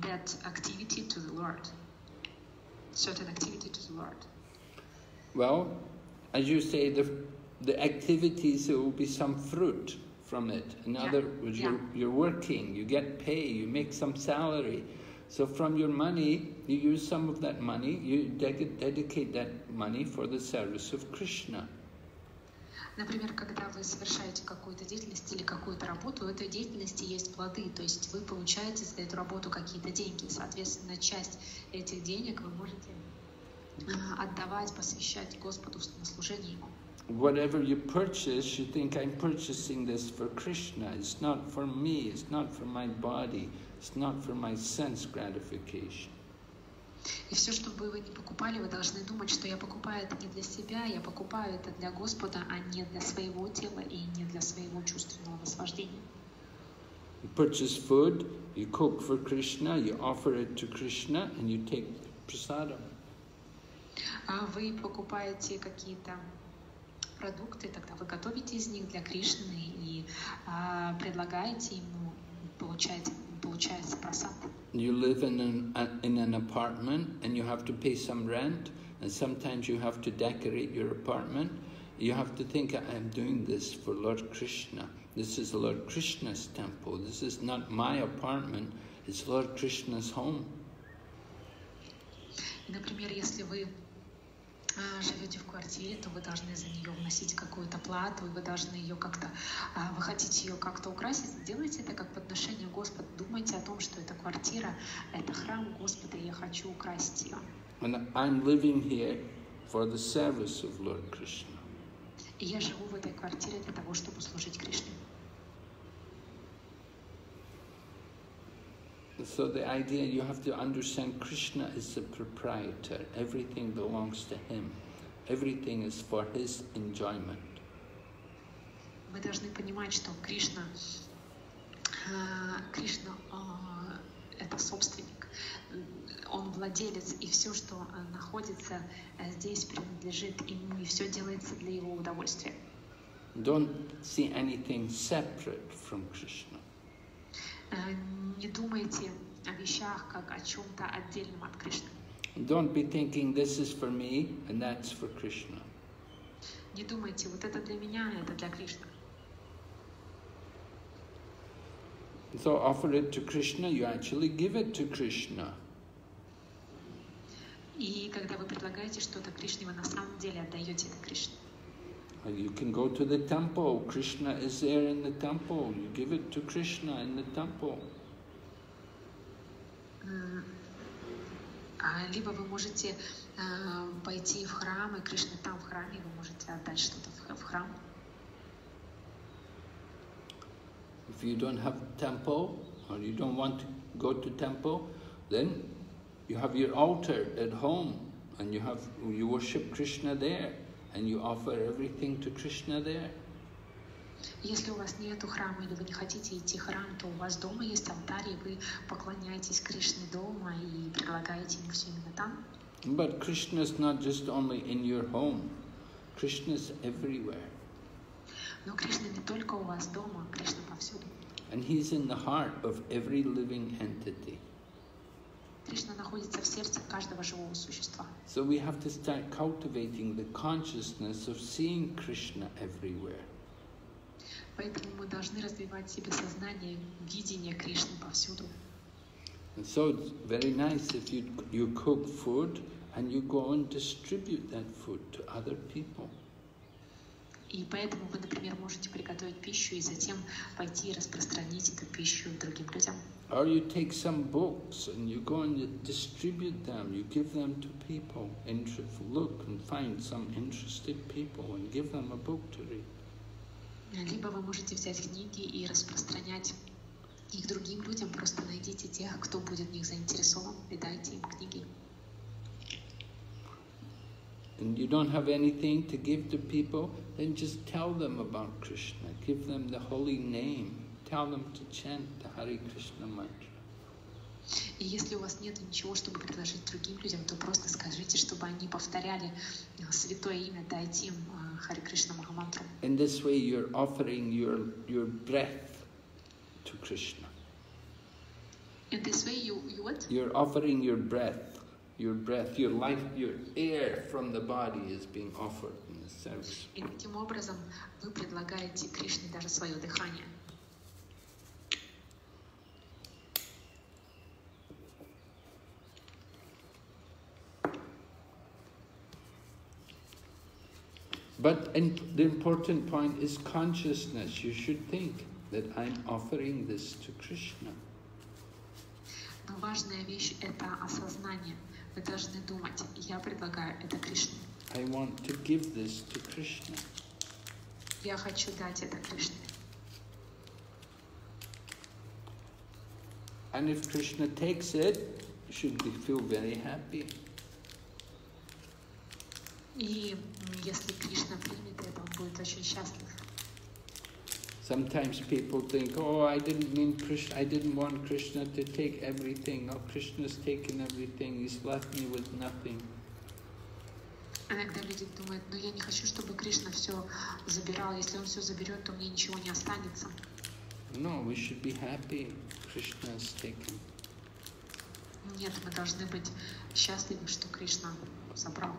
that activity to the Lord. Certain activity to the Lord. Well, as you say, the activities, there will be some fruit from it. In other words, you're working, you get pay, you make some salary. So from your money, you use some of that money, you dedicate that money for the service of Krishna. Например, когда вы совершаете какую-то деятельность или какую-то работу, у этой деятельности есть плоды, то есть вы получаете за эту работу какие-то деньги. Соответственно, часть этих денег вы можете отдавать, посвящать Господу на служение Ему. Whatever you purchase, you think, I'm purchasing this for Krishna. It's not for me, it's not for my body, it's not for my sense gratification. И все, что бы вы ни покупали, вы должны думать, что я покупаю это не для себя, я покупаю это для Господа, а не для своего тела и не для своего чувственного наслаждения. You purchase food, you cook for Krishna, you offer it to Krishna, and you take prasadam. Вы покупаете какие-то продукты, тогда вы готовите из них для Кришны и предлагаете Ему, получается прасад. You live in an apartment and you have to pay some rent, and sometimes you have to decorate your apartment. You have to think, I'm doing this for Lord Krishna. This is Lord Krishna's temple. This is not my apartment, it's Lord Krishna's home. Например, если вы живете в квартире, то вы должны за нее вносить какую-то плату, и вы должны ее как-то, вы хотите ее как-то украсить, сделайте это как подношение Господу. Думайте о том, что эта квартира, это храм Господа, и я хочу украсить ее. And I'm living here for the service of Lord Krishna. И я живу в этой квартире для того, чтобы служить Кришне. So the idea, you have to understand, Krishna is the proprietor. Everything belongs to him. Everything is for his enjoyment. Мы должны понимать, что Кришна это собственник. Он владелец, и все, что находится здесь, принадлежит ему, и все делается для его удовольствия. Don't see anything separate from Krishna. Не думайте о вещах как о чем-то отдельном от Кришны. Don't be thinking this is for me and that's for Krishna. Не думайте, вот это для меня, это для Кришны. So offer it to Krishna, you actually give it to Krishna. И когда вы предлагаете что-то Кришне, вы на самом деле отдаете это Кришне. You can go to the temple. Krishna is there in the temple. You give it to Krishna in the temple. Либо вы можете пойти в храм, и Кришна там в храме, и вы можете отдать что-то в храм. If you don't have temple, or you don't want to go to temple, then you have your altar at home, and you worship Krishna there. And you offer everything to Krishna there. Если у вас нету храма или вы не хотите идти в храм, то у вас дома есть алтарь, и вы поклоняетесь Кришне дома и предлагаете ему все именно там. But Krishna is not just only in your home. Krishna is everywhere. Но Кришна не только у вас дома, Кришна повсюду. And He's in the heart of every living entity. Кришна находится в сердце каждого живого существа. So we have to start cultivating the consciousness of seeing Krishna everywhere. Поэтому мы должны развивать в себе сознание видения Кришны повсюду. And so it's very nice if you cook food and you go and distribute that food to other people. И поэтому вы, например, можете приготовить пищу и затем пойти и распространить эту пищу другим людям. Or you take some books and you go and you distribute them, you give them to people. Look and find some interested people and give them a book to read. Либо вы можете взять книги и распространять их другим людям. Просто найдите тех, кто будет в них заинтересован, и дайте им книги. And you don't have anything to give to people, then just tell them about Krishna. Give them the holy name. Tell them to chant the Hare Krishna mantra. И если у вас нет ничего, чтобы предложить другим людям, то просто скажите, чтобы они повторяли святое имя, дайте им Харе Кришна Махамантру. In this way you're offering your breath to Krishna. In this way you what? You're offering your breath, your life, your air from the body is being offered in the service. И таким образом вы предлагаете Кришне даже свое дыхание. But the important point is consciousness. You should think that I'm offering this to Krishna. Но важная вещь — это осознание. Вы должны думать, я предлагаю это Кришне. I want to give this to Krishna. Я хочу дать это Кришне. And if Krishna takes it, you should feel very happy. И если Кришна примет это, он будет очень счастлив. Sometimes people think, oh, I didn't want Krishna to take everything. Oh, Krishna's taken everything. He's left me with nothing. Иногда люди думают, ну я не хочу, чтобы Кришна все забирал. Если он все заберет, то мне ничего не останется. No, we should be happy. Krishna has taken. Нет, мы должны быть счастливы, что Кришна забрал.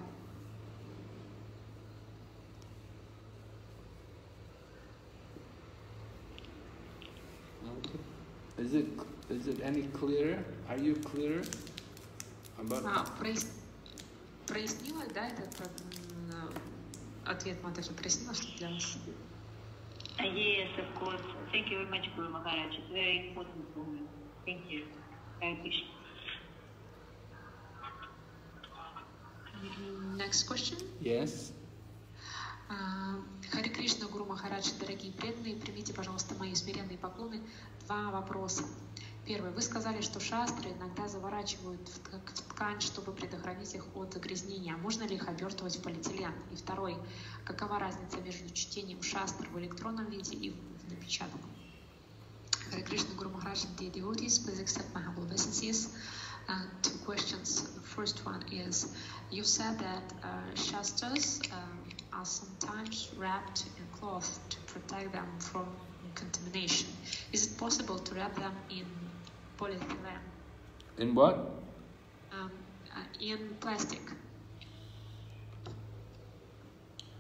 Is it any clearer? Are you clearer about? Прояснила, да, этот ответ Матаджи прояснила, что для вас? Yes, of course. Thank you very much, Guru Maharaj. It's very important for me. Thank you. Hare Krishna. Next question. Yes. Харе Кришна, Гуру Махарадж, дорогие преданные, примите, пожалуйста, мои смиренные поклоны. 2 вопроса. Первый. Вы сказали, что шастры иногда заворачивают в ткань, чтобы предохранить их от загрязнения. Можно ли их обертывать в полиэтилен? И второй. Какова разница между чтением шастр в электронном виде и в напечатанном? Харе Кришна, Гуру Махарадж, dear devotees, please accept my humble obeisances. 2 questions. The first one is, you said that shastras are sometimes wrapped in cloth to protect them from contamination. Is it possible to wrap them in polyethylene? In what? In plastic.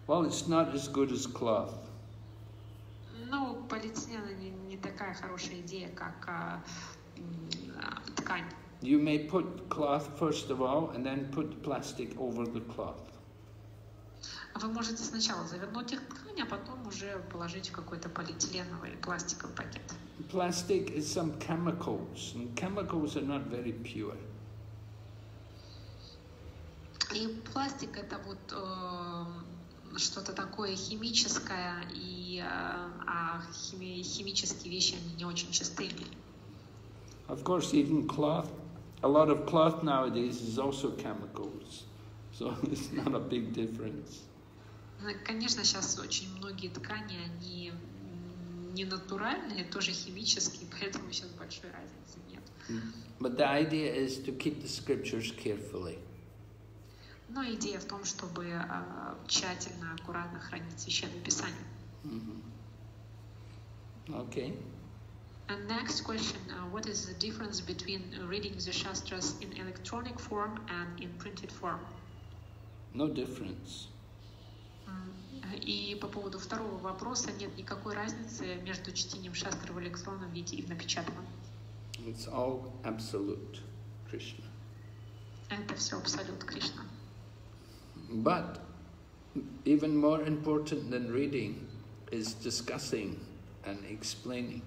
Well, it's not as good as cloth. Ну, полиэтилен не такая хорошая идея, как ткань. You may put cloth first of all, and then put plastic over the cloth. Вы можете сначала завернуть их в ткань, а потом уже положить в какой-то полиэтиленовый или пластиковый пакет. Plastic is some chemicals, and chemicals are not very pure. И пластик — это вот что-то такое химическое, а химические вещи, они не очень чистые. Of course, even cloth, a lot of cloth nowadays is also chemicals, so it's not a big difference. Конечно, сейчас очень многие ткани, они не натуральные, тоже химические, поэтому сейчас большой разницы нет. But the idea is to keep the scriptures carefully. Но идея в том, чтобы тщательно, аккуратно хранить Священное Писание. Mm-hmm. Okay. And next question, what is the difference between reading the Shastras in electronic form and in printed form? No difference. И по поводу второго вопроса, нет никакой разницы между чтением шастры в электронном виде и в напечатанном. It's all absolute Krishna. Это все абсолют Кришна. But even more important than reading is discussing and explaining.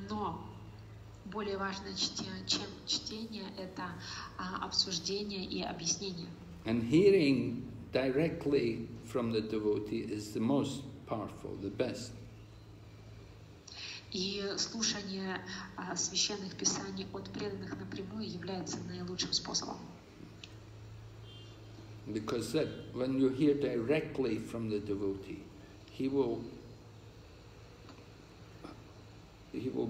Но более важное, чем чтение, это обсуждение и объяснение. And hearing directly from the devotee is the most powerful, the best. И слушание священных писаний от преданных напрямую является наилучшим способом. Because that when you hear directly from the devotee, he will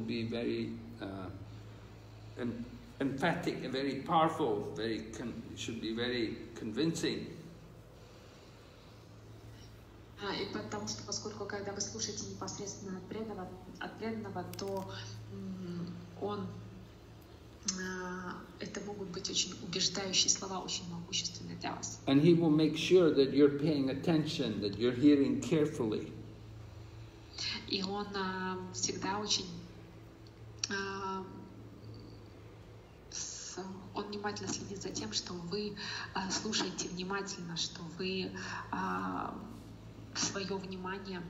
be very emphatic, very powerful, should be very convincing. И потому что, поскольку когда вы слушаете непосредственно от преданного, то это могут быть очень убеждающие слова, очень могущественные для вас. And he will make sure that you're paying attention, that you're hearing carefully. И он всегда очень он внимательно следит за тем, что вы слушаете внимательно, что вы свое внимание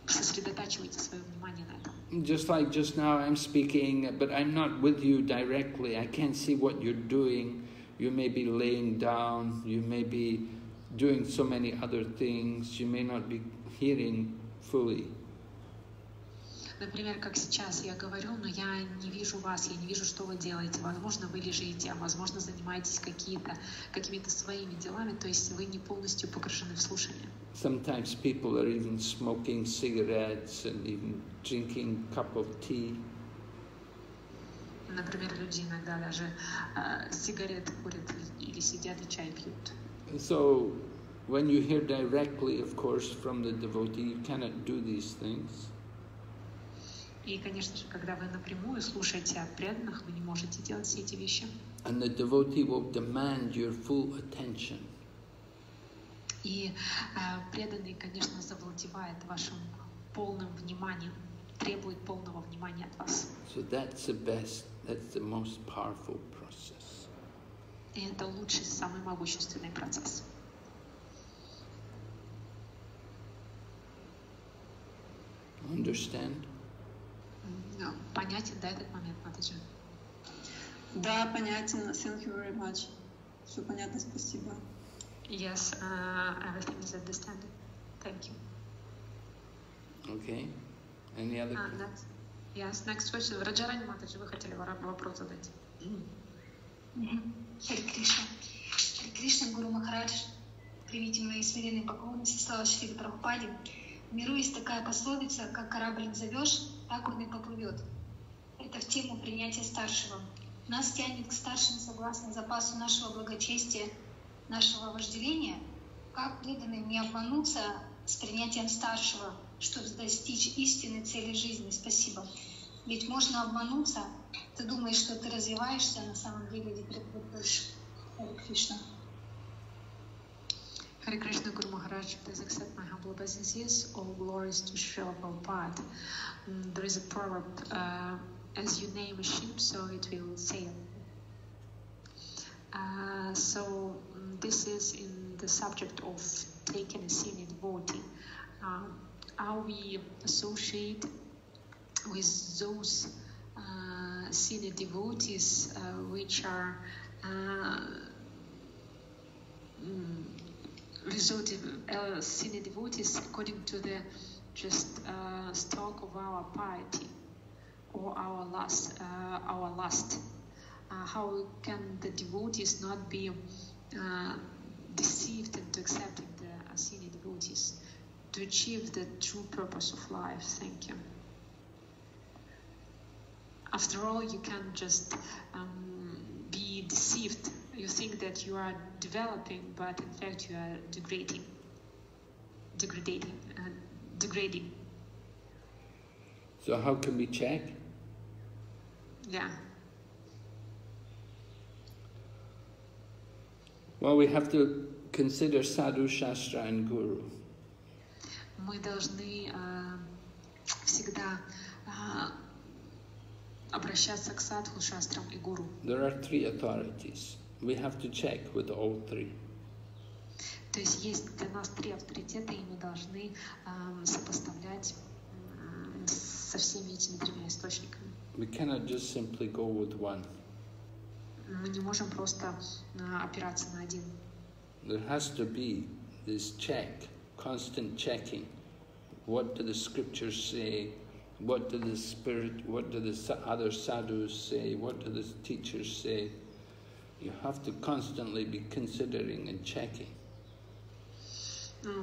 сосредотачиваете свое внимание на этом. Just like just now I'm speaking, but I'm not with you directly. I can't see what you're doing. You may be laying down, you may be doing so many other things, you may not be hearing fully. Например, как сейчас я говорю, но я не вижу вас, я не вижу, что вы делаете. Возможно, вы лежите, а возможно, занимаетесь какими-то своими делами, то есть вы не полностью погружены в слушание. Sometimes people are even smoking cigarettes and even drinking a cup of tea. Например, люди иногда даже сигареты курят или сидят и чай пьют. So, when you hear directly, of course, from the devotee, you cannot do these things. И, конечно же, когда вы напрямую слушаете от преданных, вы не можете делать все эти вещи. And the devotee will demand your full attention. И преданный, конечно, завладевает вашим полным вниманием, требует полного внимания от вас. So that's the most powerful process. И это лучший, самый могущественный процесс. Understand? Понятен, да, этот момент, Матаджи? Да, понятен. Thank you very much. Все понятно, спасибо. Yes, everything is understanding. Thank you. Okay. Any other? Yes, next question. Раджарани Матаджи, вы хотели вопрос задать? Хари Кришна. Хари Кришна, Гуру Махарадж, примите мои смиренные поклоны, слава Шри Прабхупаде. В миру есть такая пословица, как корабль назовешь, так он и поплывет. Это в тему принятия старшего. Нас тянет к старшим согласно запасу нашего благочестия, нашего вожделения. Как преданным не обмануться с принятием старшего, чтобы достичь истинной цели жизни? Спасибо. Ведь можно обмануться, ты думаешь, что ты развиваешься, а на самом деле деградируешь. Хари Кришна. Hare Krishna, Guru Maharaj, please accept my humble obeisances. All glories to Srila Prabhupada. There is a proverb, as you name a ship, so it will sail. So this is in the subject of taking a senior devotee. How we associate with those senior devotees which are senior devotees according to the just stock of our piety or our lust. How can the devotees not be deceived into accepting the senior devotees to achieve the true purpose of life? Thank you. After all, you can't just be deceived. You think that you are developing, but in fact you are degrading. degrading. So how can we check? Yeah. Well, we have to consider sadhu, shastra and guru. Мы должны всегда обращаться к садху, шастрам и гуру. There are three authorities. We have to check with all three. То есть есть для нас три авторитета, и мы должны сопоставлять со всеми этими тремя источниками. We cannot just simply go with one. Мы не можем просто опираться на один. There has to be this check, constant checking. What do the scriptures say? What do the spirit, what do the other sadhus say? What do the teachers say? You have to constantly be considering and checking.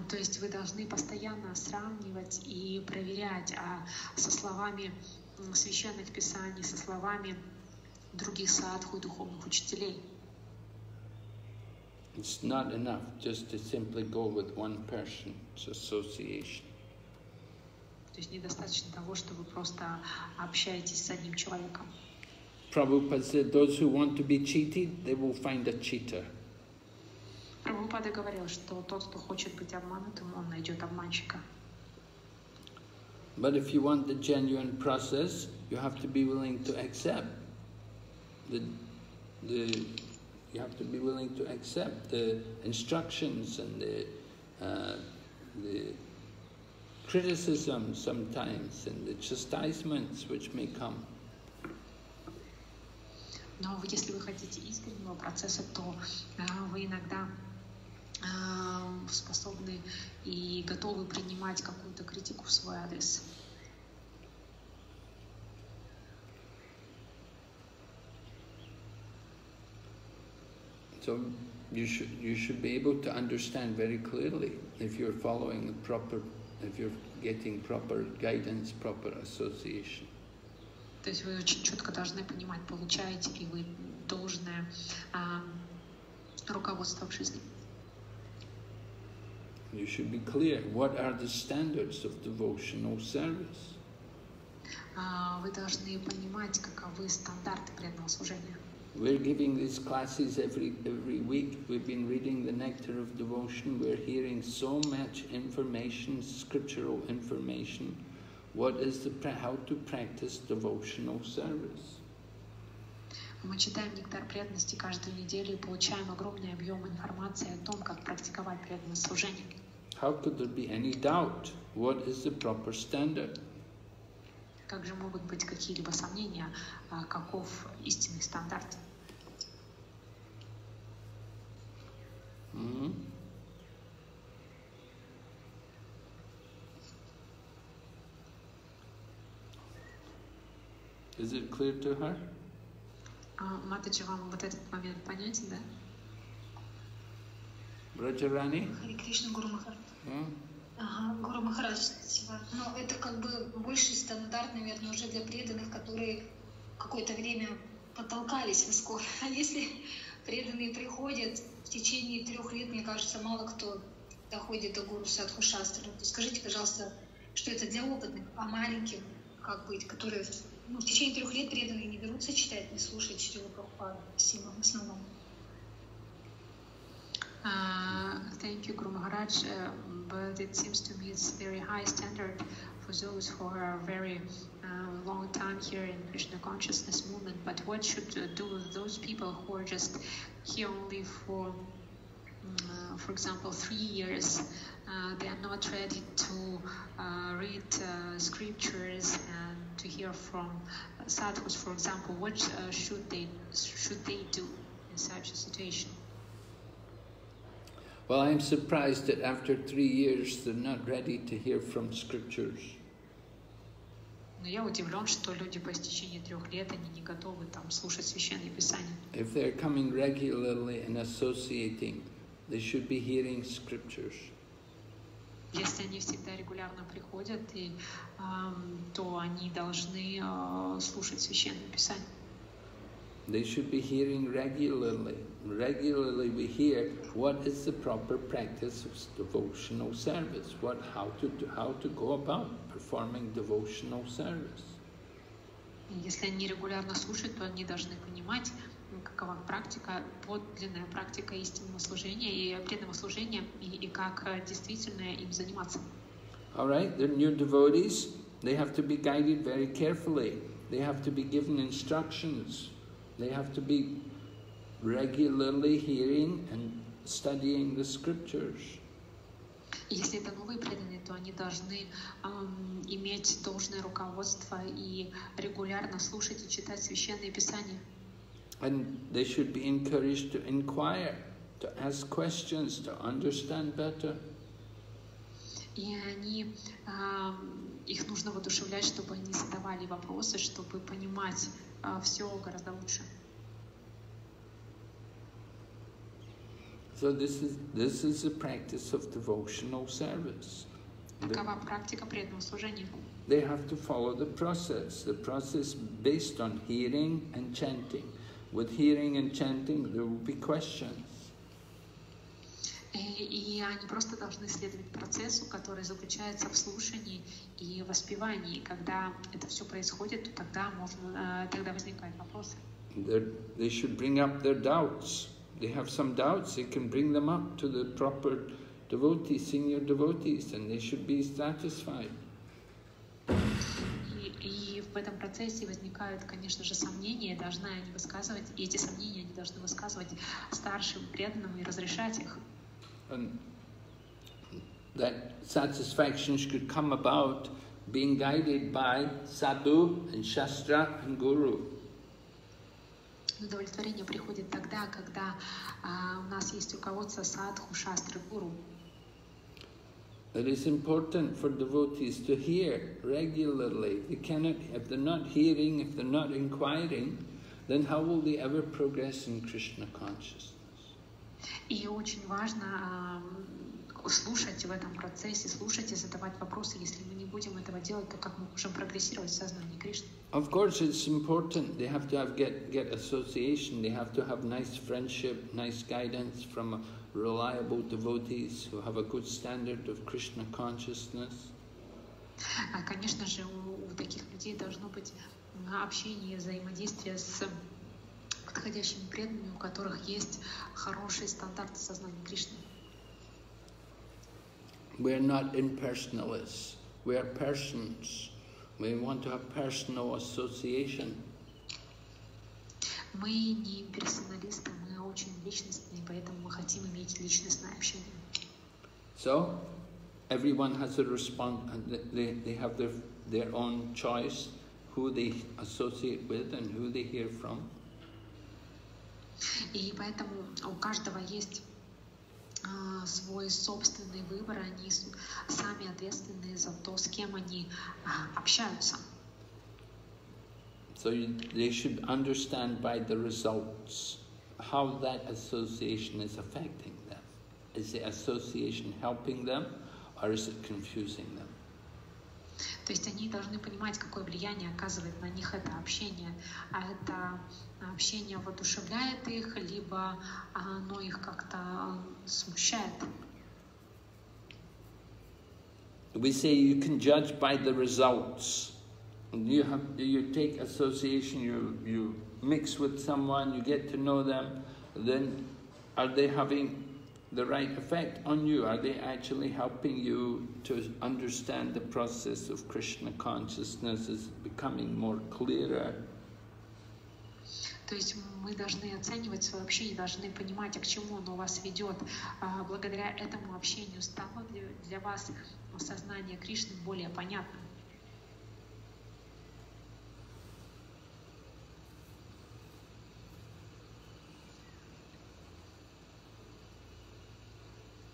То есть вы должны постоянно сравнивать и проверять со словами священных писаний, со словами других садху и духовных учителей. It's not enough just to simply go with one person's association. То есть недостаточно того, что вы просто общаетесь с одним человеком. Prabhupada said, those who want to be cheated, they will find a cheater. Прабхупада говорил, что тот, кто хочет быть обманутым, он найдет обманщика. But if you want the genuine process, you have to be willing to accept you have to be willing to accept the instructions and the criticism sometimes and the chastisements which may come. Но если вы хотите искреннего процесса, то вы иногда способны и готовы принимать какую-то критику в свой адрес. So you should be able to understand very clearly if you're following the proper, if you're getting proper guidance, proper association. То есть вы очень четко должны понимать, получаете ли вы должное руководство в жизни. You should be clear what are the standards of devotional service. Вы должны понимать, каковы стандарты преданного служения. We're giving these classes every week. We've been reading the Nectar of Devotion. We're hearing so much information, scriptural information. What is how to practice devotional service? Мы читаем «Нектар преданности» каждую неделю и получаем огромный объем информации о том, как практиковать преданное служение. How could there be any doubt? What is the proper standard? Как же могут быть какие-либо сомнения, каков истинный стандарт? Mm-hmm. Is it clear to her? Матаджи, вам вот этот момент понятен, да? Браджарани? Харе Кришна, Гуру Махарадж. Ага, Гуру Махарадж, спасибо. Но это как бы больше стандарт, наверное, уже для преданных, которые какое-то время потолкались в исконе. А если преданные приходят в течение 3 лет, мне кажется, мало кто доходит до гуру садху шастры. Скажите, пожалуйста, что это для опытных, а маленьким как быть, которые в течение 3 лет преданные не берутся читать, не слушать Шрилу Прабхупаду. Спасибо, в основном. Thank you, Guru Maharaj. But it seems to me it's very high standard for those who are very long time here in Krishna consciousness movement. But what should do with those people who are just here only for example, 3 years? They are not ready to read scriptures and to hear from sadhus, for example. What should they do in such a situation? Well, I'm surprised that after 3 years they're not ready to hear from scriptures. Но я удивлен, что люди по истечении 3 лет они не готовы там слушать священные писания. If they're coming regularly and associating, they should be hearing scriptures. Если они всегда регулярно приходят, то они должны слушать священные писания. they should be hearing regularly. Regularly we hear what is the proper practice of devotional service, how to go about performing devotional service. Если они регулярно слушают, то они должны понимать, какова практика, подлинная практика истинного служения и преданного служения, и как действительно им заниматься. All right, they're new devotees. They have to be guided very carefully. They have to be given instructions. They have to be regularly hearing and studying the scriptures. Если это новые преданные, то они должны иметь должное руководство и регулярно слушать и читать священные писания. And they should be encouraged to inquire, to ask questions, to understand better. И их нужно воодушевлять, чтобы они задавали вопросы, чтобы понимать все гораздо лучше. So this is the practice of devotional service. Такова практика преданного служения. They have to follow the process based on hearing and chanting. With hearing and chanting, there will be questions. И они просто должны следовать процессу, который заключается в слушании и воспевании. Когда это все происходит, то тогда возникают вопросы. They should bring up their doubts. They have some doubts, they can bring them up to the proper devotees, senior devotees, and they should be satisfied. И в этом процессе возникают, конечно же, сомнения, должны они высказывать, и эти сомнения они должны высказывать старшим преданным и разрешать их. And that satisfaction should come about being guided by sadhu and shastra and guru. Удовлетворение приходит тогда, когда у нас есть руководство садху, шастры, гуру. It is important for devotees to hear regularly. They cannot, if they're not hearing, if they're not inquiring, then how will they ever progress in Krishna consciousness? И очень важно слушать в этом процессе, слушать и задавать вопросы. Если мы не будем этого делать, то как мы можем прогрессировать в сознании Кришны? Of course, it's important. They have to get association. They have to have nice friendship, nice guidance from reliable devotees who have a good standard of Krishna consciousness. Конечно же, у таких людей должно быть общение, взаимодействие с подходящими преданными, у которых есть хорошие стандарты сознания Кришны. We are not impersonalists. We are persons. We want to have personal association. Мы не персоналисты, мы очень личностные, поэтому мы хотим иметь личностное общение. So, everyone has a response. They have their own choice, who they associate with and who they hear from. И поэтому у каждого есть свой собственный выбор, они сами ответственны за то, с кем они общаются. So they should understand by the results how that association is affecting them. Is the association helping them or is it confusing them? То есть они должны понимать, какое влияние оказывает на них это общение. А это общение воодушевляет их, либо оно их как-то смущает. We say you can judge by the results. You take association, you mix with someone, you get to know them, then are they having the right effect on you? Are they actually helping you to understand the process of Krishna consciousness is becoming more clearer? То есть мы должны оценивать свое общение, должны понимать, к чему оно вас ведет. Благодаря этому общению стало для вас сознание Кришны более понятным.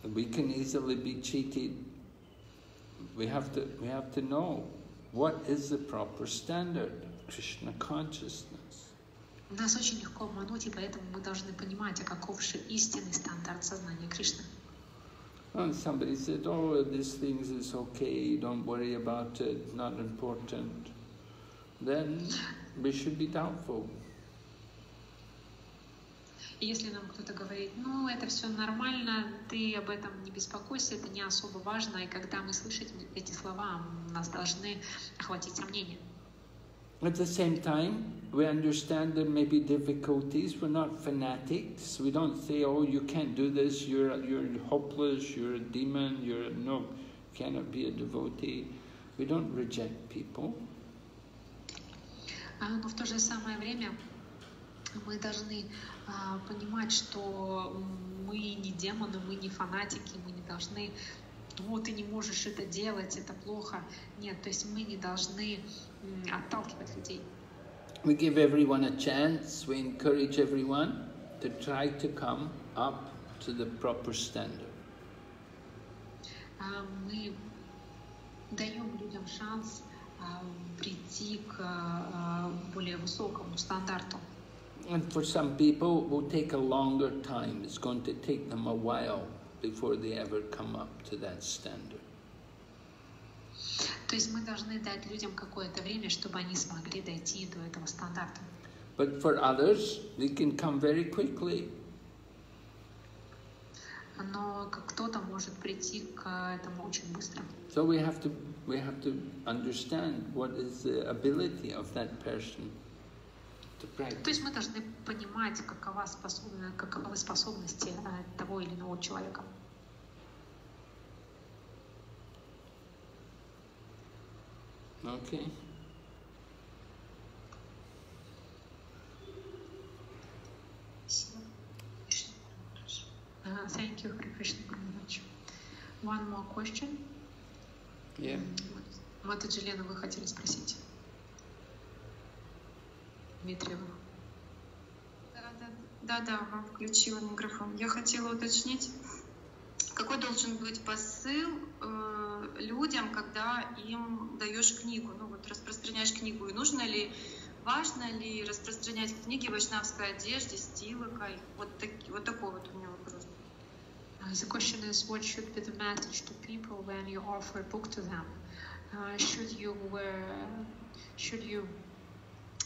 We can easily be cheated. We have to know what is the proper standard of Krishna consciousness. Нас очень легко обмануть, и поэтому мы должны понимать, а каков же истинный стандарт сознания Кришны. And somebody said, "Oh, these things is okay. Don't worry about it. Not important." Then we should be doubtful. И если нам кто-то говорит, ну, это все нормально, ты об этом не беспокойся, это не особо важно, и когда мы слышим эти слова, нас должны охватить сомнения. At the same time, we understand there may be difficulties. We're not fanatics. We don't say, oh, you can't do this, you're hopeless, you're a demon, no, you cannot be a devotee. We don't reject people. Но в то же самое время мы должны понимать, что мы не демоны, мы не фанатики, мы не должны, ну, ты не можешь это делать, это плохо. Нет, то есть мы не должны отталкивать людей. We give everyone a chance. We encourage everyone to try to come up to the proper standard. Мы даем людям шанс прийти к более высокому стандарту. And for some people, it will take a longer time. It's going to take them a while before they ever come up to that standard. То есть мы должны дать людям какое-то время, чтобы они смогли дойти до этого стандарта. But for others, they can come very quickly. Но кто-то может прийти к этому очень быстро. So we have to understand what is the ability of that person to practice. То есть мы должны понимать, каковы способности того или иного человека. Okay. Thank you, Krishna, very much. One more question. Yeah. Вот, Елена, вы хотели спросить? Дмитриева. Да, вам включила микрофон. Я хотела уточнить, какой должен быть посыл людям, когда им даешь книгу, ну вот распространяешь книгу, и важно ли распространять книги в вайшнавской одежде, с тилокой? Вот такой вот у меня вопрос. The question is, what should be the message to people when you offer a book to them? Should you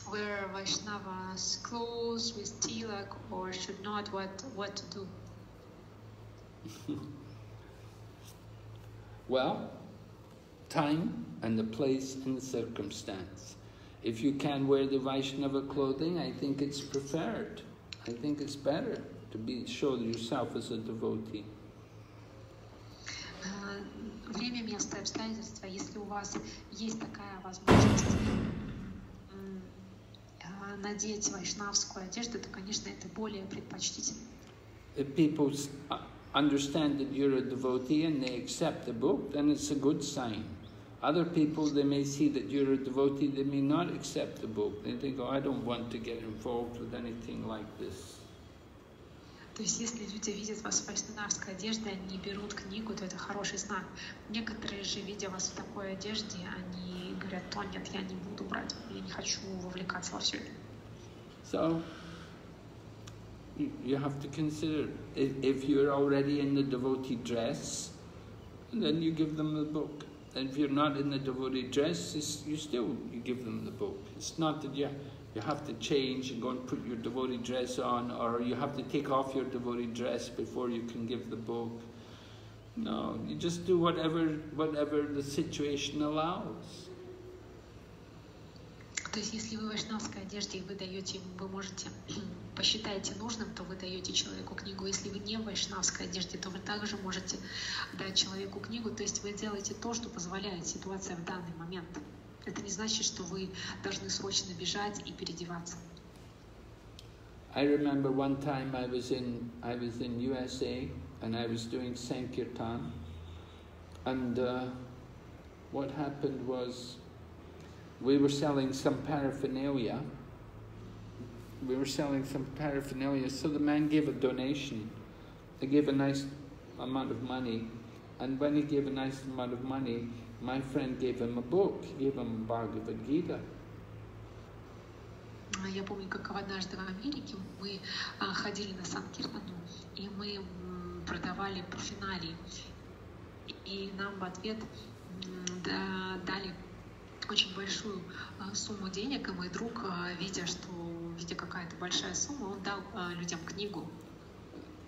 wear Vaishnava's clothes with tilak, or should not? What to do? Well, time and the place and the circumstance. If you can wear the Vaishnava clothing, I think it's preferred. I think it's better to show yourself as a devotee. Время, место, обстоятельства. Если у вас есть такая возможность надеть вайшнавскую одежду, то, конечно, это более предпочтительно. If people understand that you're a devotee and they accept the book, then it's a good sign. Other people, they may see that you're a devotee, they may not accept the book. They think, oh, I don't want to get involved with anything like this. То есть, если люди видят вас в вайшнавской одежде, они берут книгу, то это хороший знак. Некоторые же, видя вас в такой одежде, они говорят, то нет, я не буду брать, я не хочу вовлекаться во все это. So, you have to consider, if you're already in the devotee dress, then you give them the book. And if you're not in the devotee dress, you give them the book. It's not that you have to change and go and put your devotee dress on, or you have to take off your devotee dress before you can give the book. No, you just do whatever the situation allows. То есть, если вы в вайшнавской одежде и вы можете, посчитаете нужным, то вы даете человеку книгу. Если вы не в вайшнавской одежде, то вы также можете дать человеку книгу. То есть вы делаете то, что позволяет ситуация в данный момент. Это не значит, что вы должны срочно бежать и переодеваться. I remember one time I was in USA and I was doing Sankirtan, and what happened was we were selling some paraphernalia. So the man gave a donation. He gave a nice amount of money, and when he gave a nice amount of money, my friend gave him a book. He gave him Bhagavad Gita. Я помню, как однажды в Америке мы ходили на Санкиртану, и мы продавали парфюмерии. И нам в ответ дали очень большую сумму денег, и мой друг, видя, что видя какая-то большая сумма, он дал людям книгу.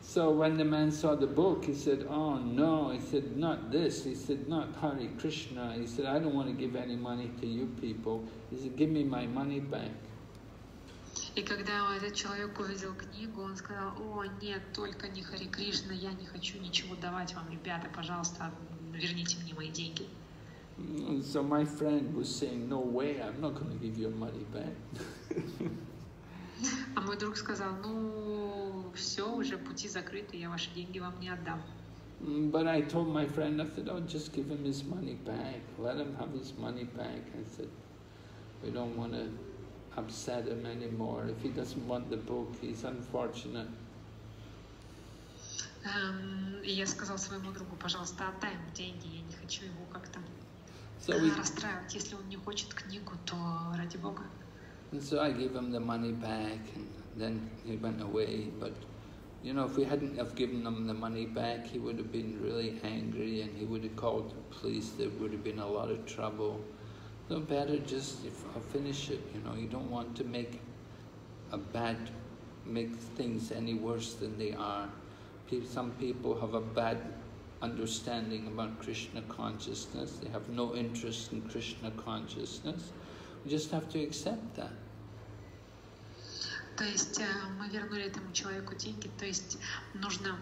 So when the man saw the book, he said, "Oh no," he said, "not this." He said, "Not Hare Krishna." He said, "I don't want to give any money to you people." He said, "Give me my money back." И когда этот человек увидел книгу, он сказал: «О, нет, только не Харе Кришна, я не хочу ничего давать вам, ребята, пожалуйста, верните мне мои деньги». So my friend was saying, "No way, I'm not going to give your money back." А мой друг сказал: «Ну, все, уже пути закрыты, я ваши деньги вам не отдам». But I told my friend, I said, "Oh, just give him his money back. Let him have his money back." I said, "We don't want to upset him anymore. If he doesn't want the book, he's unfortunate." И я сказал своему другу: «Пожалуйста, отдай ему деньги, я не хочу его как-то расстраивать. Если он не хочет книгу, то ради Бога». And so I gave him the money back, and then he went away. But, you know, if we hadn't have given him the money back, he would have been really angry, and he would have called the police. There would have been a lot of trouble. So better just finish it. You know, you don't want to make things any worse than they are. Some people have a bad understanding about Krishna consciousness. They have no interest in Krishna consciousness. We just have to accept that. То есть мы вернули этому человеку деньги, то есть нужно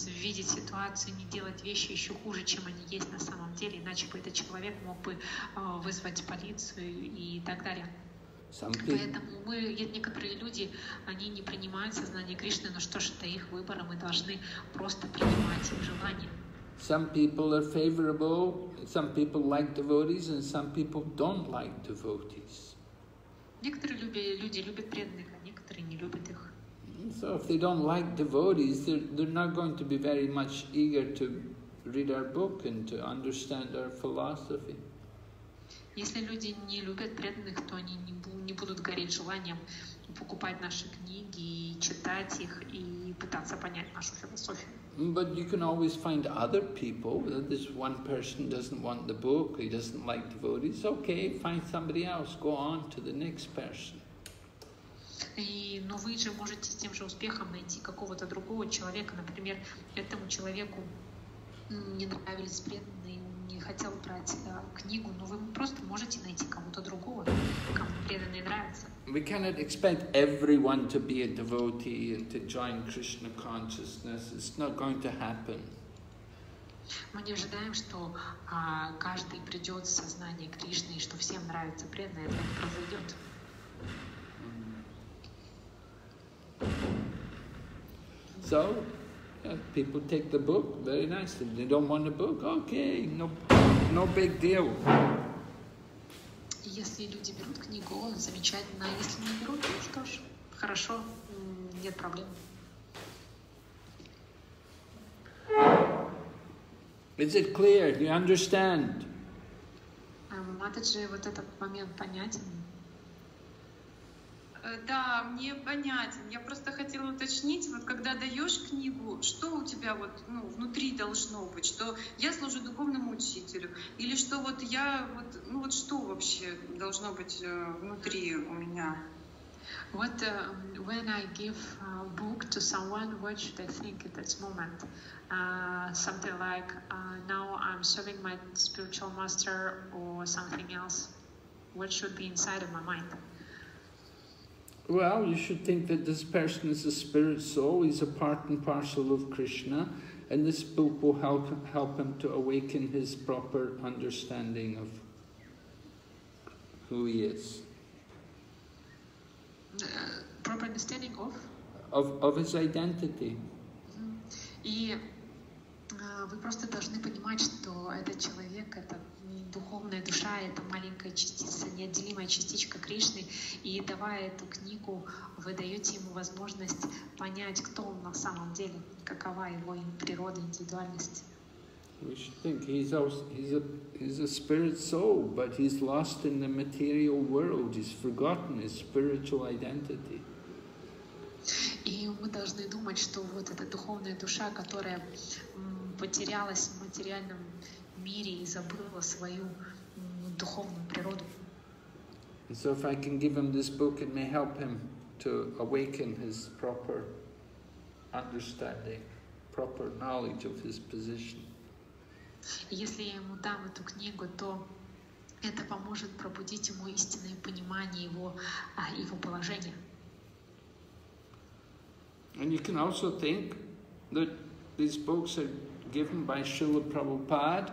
видеть ситуацию, не делать вещи еще хуже, чем они есть на самом деле, иначе бы этот человек мог бы вызвать полицию и так далее. Поэтому некоторые люди, они не принимают сознание Кришны, но что ж, это их выбор, мы должны просто принимать их желания. Some people are favorable, some people like devotees, and some people don't like devotees. Некоторые люди любят преданных, а некоторые не любят их. So if they don't like devotees, they're not going to be very much eager to read our book and to understand our philosophy. Если люди не любят преданных, то они не будут гореть желанием покупать наши книги, читать их и пытаться понять нашу философию. But you can always find other people. This one person doesn't want the book, he doesn't like devotees. Okay, find somebody else. Go on to the next person. Но вы же можете с тем же успехом найти какого-то другого человека. Например, этому человеку не нравились преданные, не хотел брать книгу, но вы просто можете найти кого-то другого, кому преданные нравятся. We cannot expect everyone to be a devotee and to join Krishna consciousness. It's not going to happen. Мы не ожидаем, что каждый придет в сознание Кришны и что всем нравится преданные. Это не произойдет. So, people take the book, very nice. If they don't want the book, okay, no big deal. Если люди берут книгу, замечательно. А если не берут, то что ж, хорошо, нет проблем. Is it clear? Do you understand? Матаджи, вот этот момент понятен? Да, мне понятен. Я просто хотела уточнить, вот когда даешь книгу, что у тебя вот, внутри должно быть, что я служу духовному учителю, или что вот я, вот что вообще должно быть внутри у меня? What when I give a book to someone, what should I think at this moment? Something like, now I'm serving my spiritual master, or something else. What should be inside of my mind? Well, you should think that this person is a spirit soul, he's a part and parcel of Krishna, and this book will help him to awaken his proper understanding of who he is. Proper understanding of? Of his identity. И вы просто должны понимать, что этот человек, это духовная душа, это маленькая частица, неотделимая частичка Кришны, и давая эту книгу, вы даете ему возможность понять, кто он на самом деле, какова его природа, индивидуальность. We should think he's a spirit soul, but he's lost in the material world. He's forgotten his spiritual identity. И мы должны думать, что вот эта духовная душа, которая потерялась в материальном мире и забыла свою духовную природу. And so if I can give him this book, it may help him to awaken his proper understanding, proper knowledge of his position. Если я ему дам эту книгу, то это поможет пробудить ему истинное понимание его положения. And you can also think that these books are given by Srila Prabhupada,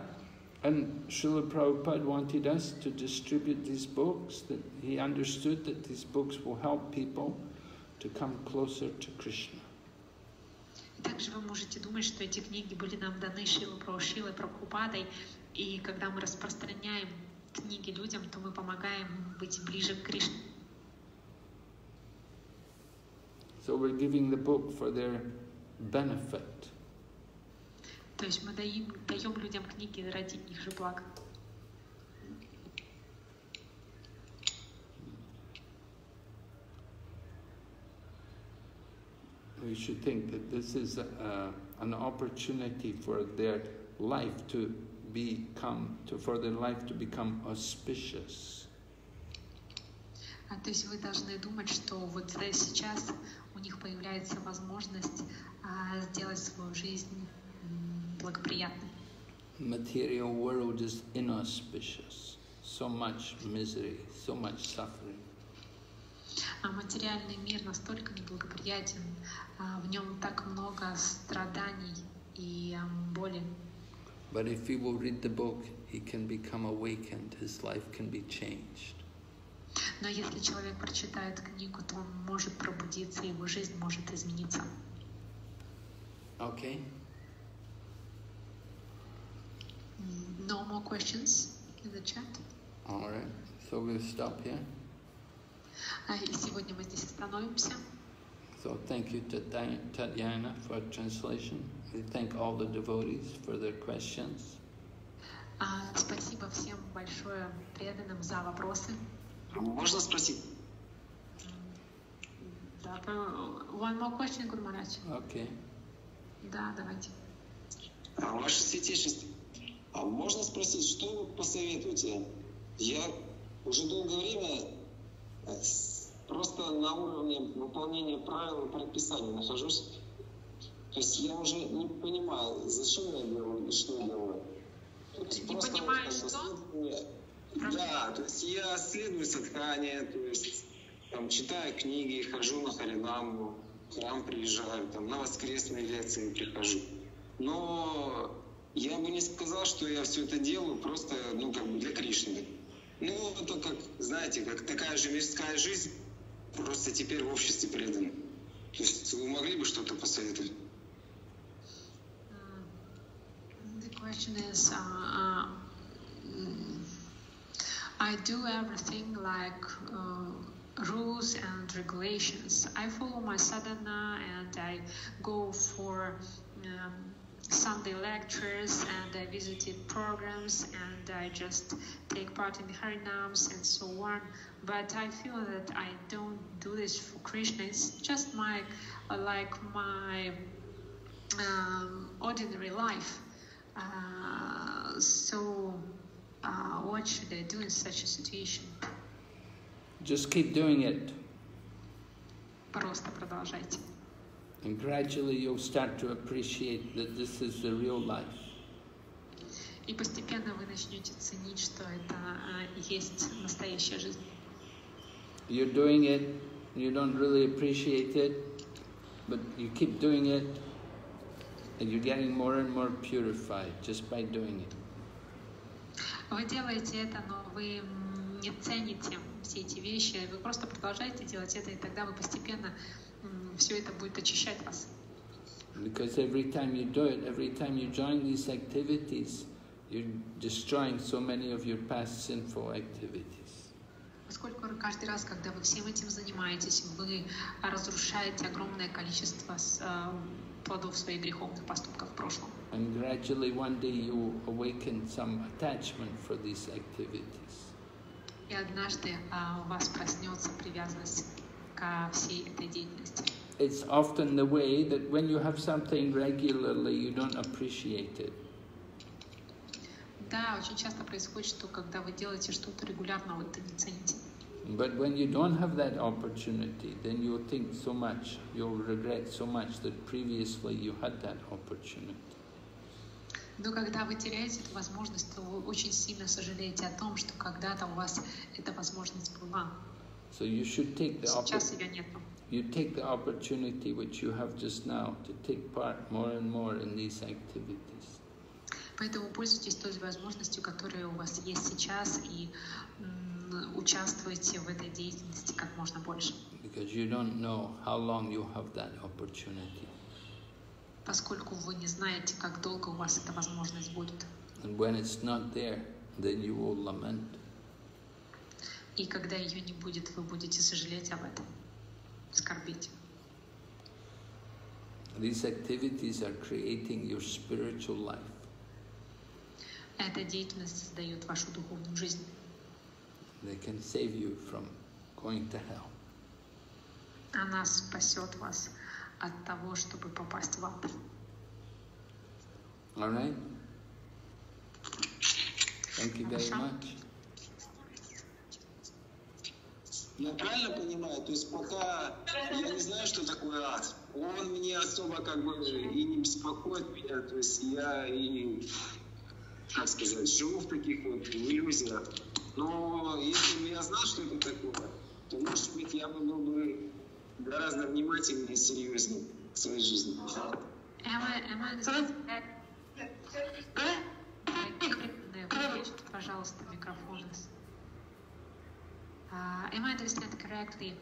and Srila Prabhupada wanted us to distribute these books, that he understood that these books will help people to come closer to Krishna. Также вы можете думать, что эти книги были нам даны Шрилой Прабхупадой, и когда мы распространяем книги людям, то мы помогаем им быть ближе к Кришне. So we're giving the book for their benefit. То есть мы даем людям книги ради их же блага. We should think that this is an opportunity for their life to become auspicious. То есть вы должны думать, что вот сейчас у них появляется возможность сделать свою жизнь благоприятной. Material world is inauspicious. So much misery, so much suffering. А материальный мир настолько неблагоприятен, в нем так много страданий и боли. But if he will read the book, he can become awakened. His life can be changed. Но если человек прочитает книгу, то он может пробудиться, его жизнь может измениться. Okay. No more questions in the chat. All right. So we'll stop here. И сегодня мы здесь остановимся. So thank you to Tatyana for translation. We thank all the devotees for their questions. Спасибо всем большое преданным за вопросы. Можно спросить? Да, one more question, Guru Maharaj. Okay. Да, давайте. Ваше Святейшество, можно спросить, что вы посоветуете? Я уже долгое время просто на уровне выполнения правил и предписаний нахожусь. То есть я уже не понимаю, зачем я делаю и что я делаю. Не понимаю, что? Да, то есть я следую садхане, то есть там читаю книги, хожу на харинаму, в храм приезжаю, там на воскресные лекции прихожу. Но я бы не сказал, что я все это делаю просто, для Кришны. Это как, знаете, как такая же мирская жизнь, просто теперь в обществе преданных. То есть вы могли бы что-то посоветовать? The question is, I do everything like rules and regulations. I follow my sadhana and I go for Sunday lectures and I visited programs and I just take part in the Harinams and so on. But I feel that I don't do this for Krishna. It's just my ordinary life. What should I do in such a situation? Just keep doing it. Просто продолжайте. And gradually you'll start to appreciate that this is the real life. И постепенно вы начнете ценить, что это есть настоящая жизнь. You're doing it, you don't really appreciate it, but you keep doing it, and you're getting more and more purified just by doing it. Вы делаете это, но вы не цените все эти вещи, вы просто продолжаете делать это, и тогда вы постепенно все это будет очищать вас. Because every time you do it, every time you join these activities, you're destroying so many of your past sinful activities. Поскольку каждый раз, когда вы всем этим занимаетесь, вы разрушаете огромное количество плодов своих греховных поступков в прошлом. And gradually one day you awaken some attachment for these activities. И однажды у вас проснется привязанность ко всей этой деятельности. It's often the way that when you have something regularly, you don't appreciate it. Да, очень часто происходит, что когда вы делаете что-то регулярно, вы это не цените. But when you don't have that opportunity, then you'll think so much, you'll regret so much that previously you had that opportunity. Но когда вы теряете эту возможность, то вы очень сильно сожалеете о том, что когда-то у вас эта возможность была. So you should take the Сейчас ее нету. You take the opportunity which you have just now to take part more and more in these activities. Поэтому пользуйтесь той возможностью, которая у вас есть сейчас, и участвуйте в этой деятельности как можно больше. Because you don't know how long you have that opportunity. Поскольку вы не знаете, как долго у вас эта возможность будет. And when it's not there, then you will lament. И когда ее не будет, вы будете сожалеть об этом, скорбить. These activities are creating your spiritual life. Эта деятельность создает вашу духовную жизнь. They can save you from going to hell. Она спасет вас от того, чтобы попасть в ад. All right? Thank you very much. Я правильно понимаю? То есть пока я не знаю, что такое ад, он мне особо как бы и не беспокоит меня. То есть я и, как сказать, живу в таких вот иллюзиях. Но если бы я знал, что это такое, то, может быть, я бы был бы гораздо внимательнее и серьезнее в своей жизни. Пожалуйста, микрофон. Am I understand correctly?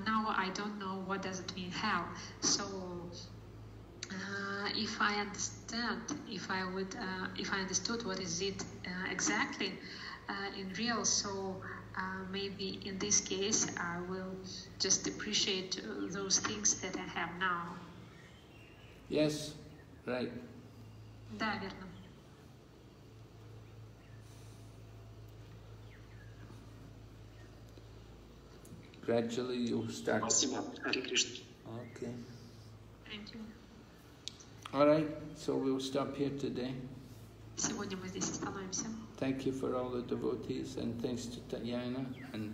Now I don't know what does it mean hell. So if I understood what is it exactly in real, so maybe in this case I will just appreciate those things that I have now. Yes, right. Да, верно. Gradually you'll start. Спасибо. Харе Кришна. Okay. Thank you. All right, so we'll stop here today. Сегодня мы здесь остановимся. Thank you for all the devotees and thanks to Tatyana, and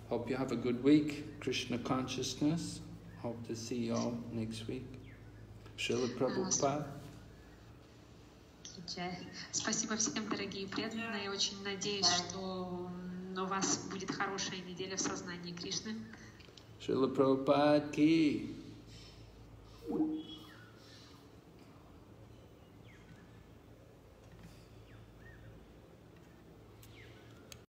hope you have a good week. Krishna consciousness. Hope to see you all next week. Srila Prabhupada. Спасибо всем, дорогие преданные. Я очень надеюсь, что у вас будет хорошая неделя в сознании Кришны. Srila Prabhupada ki.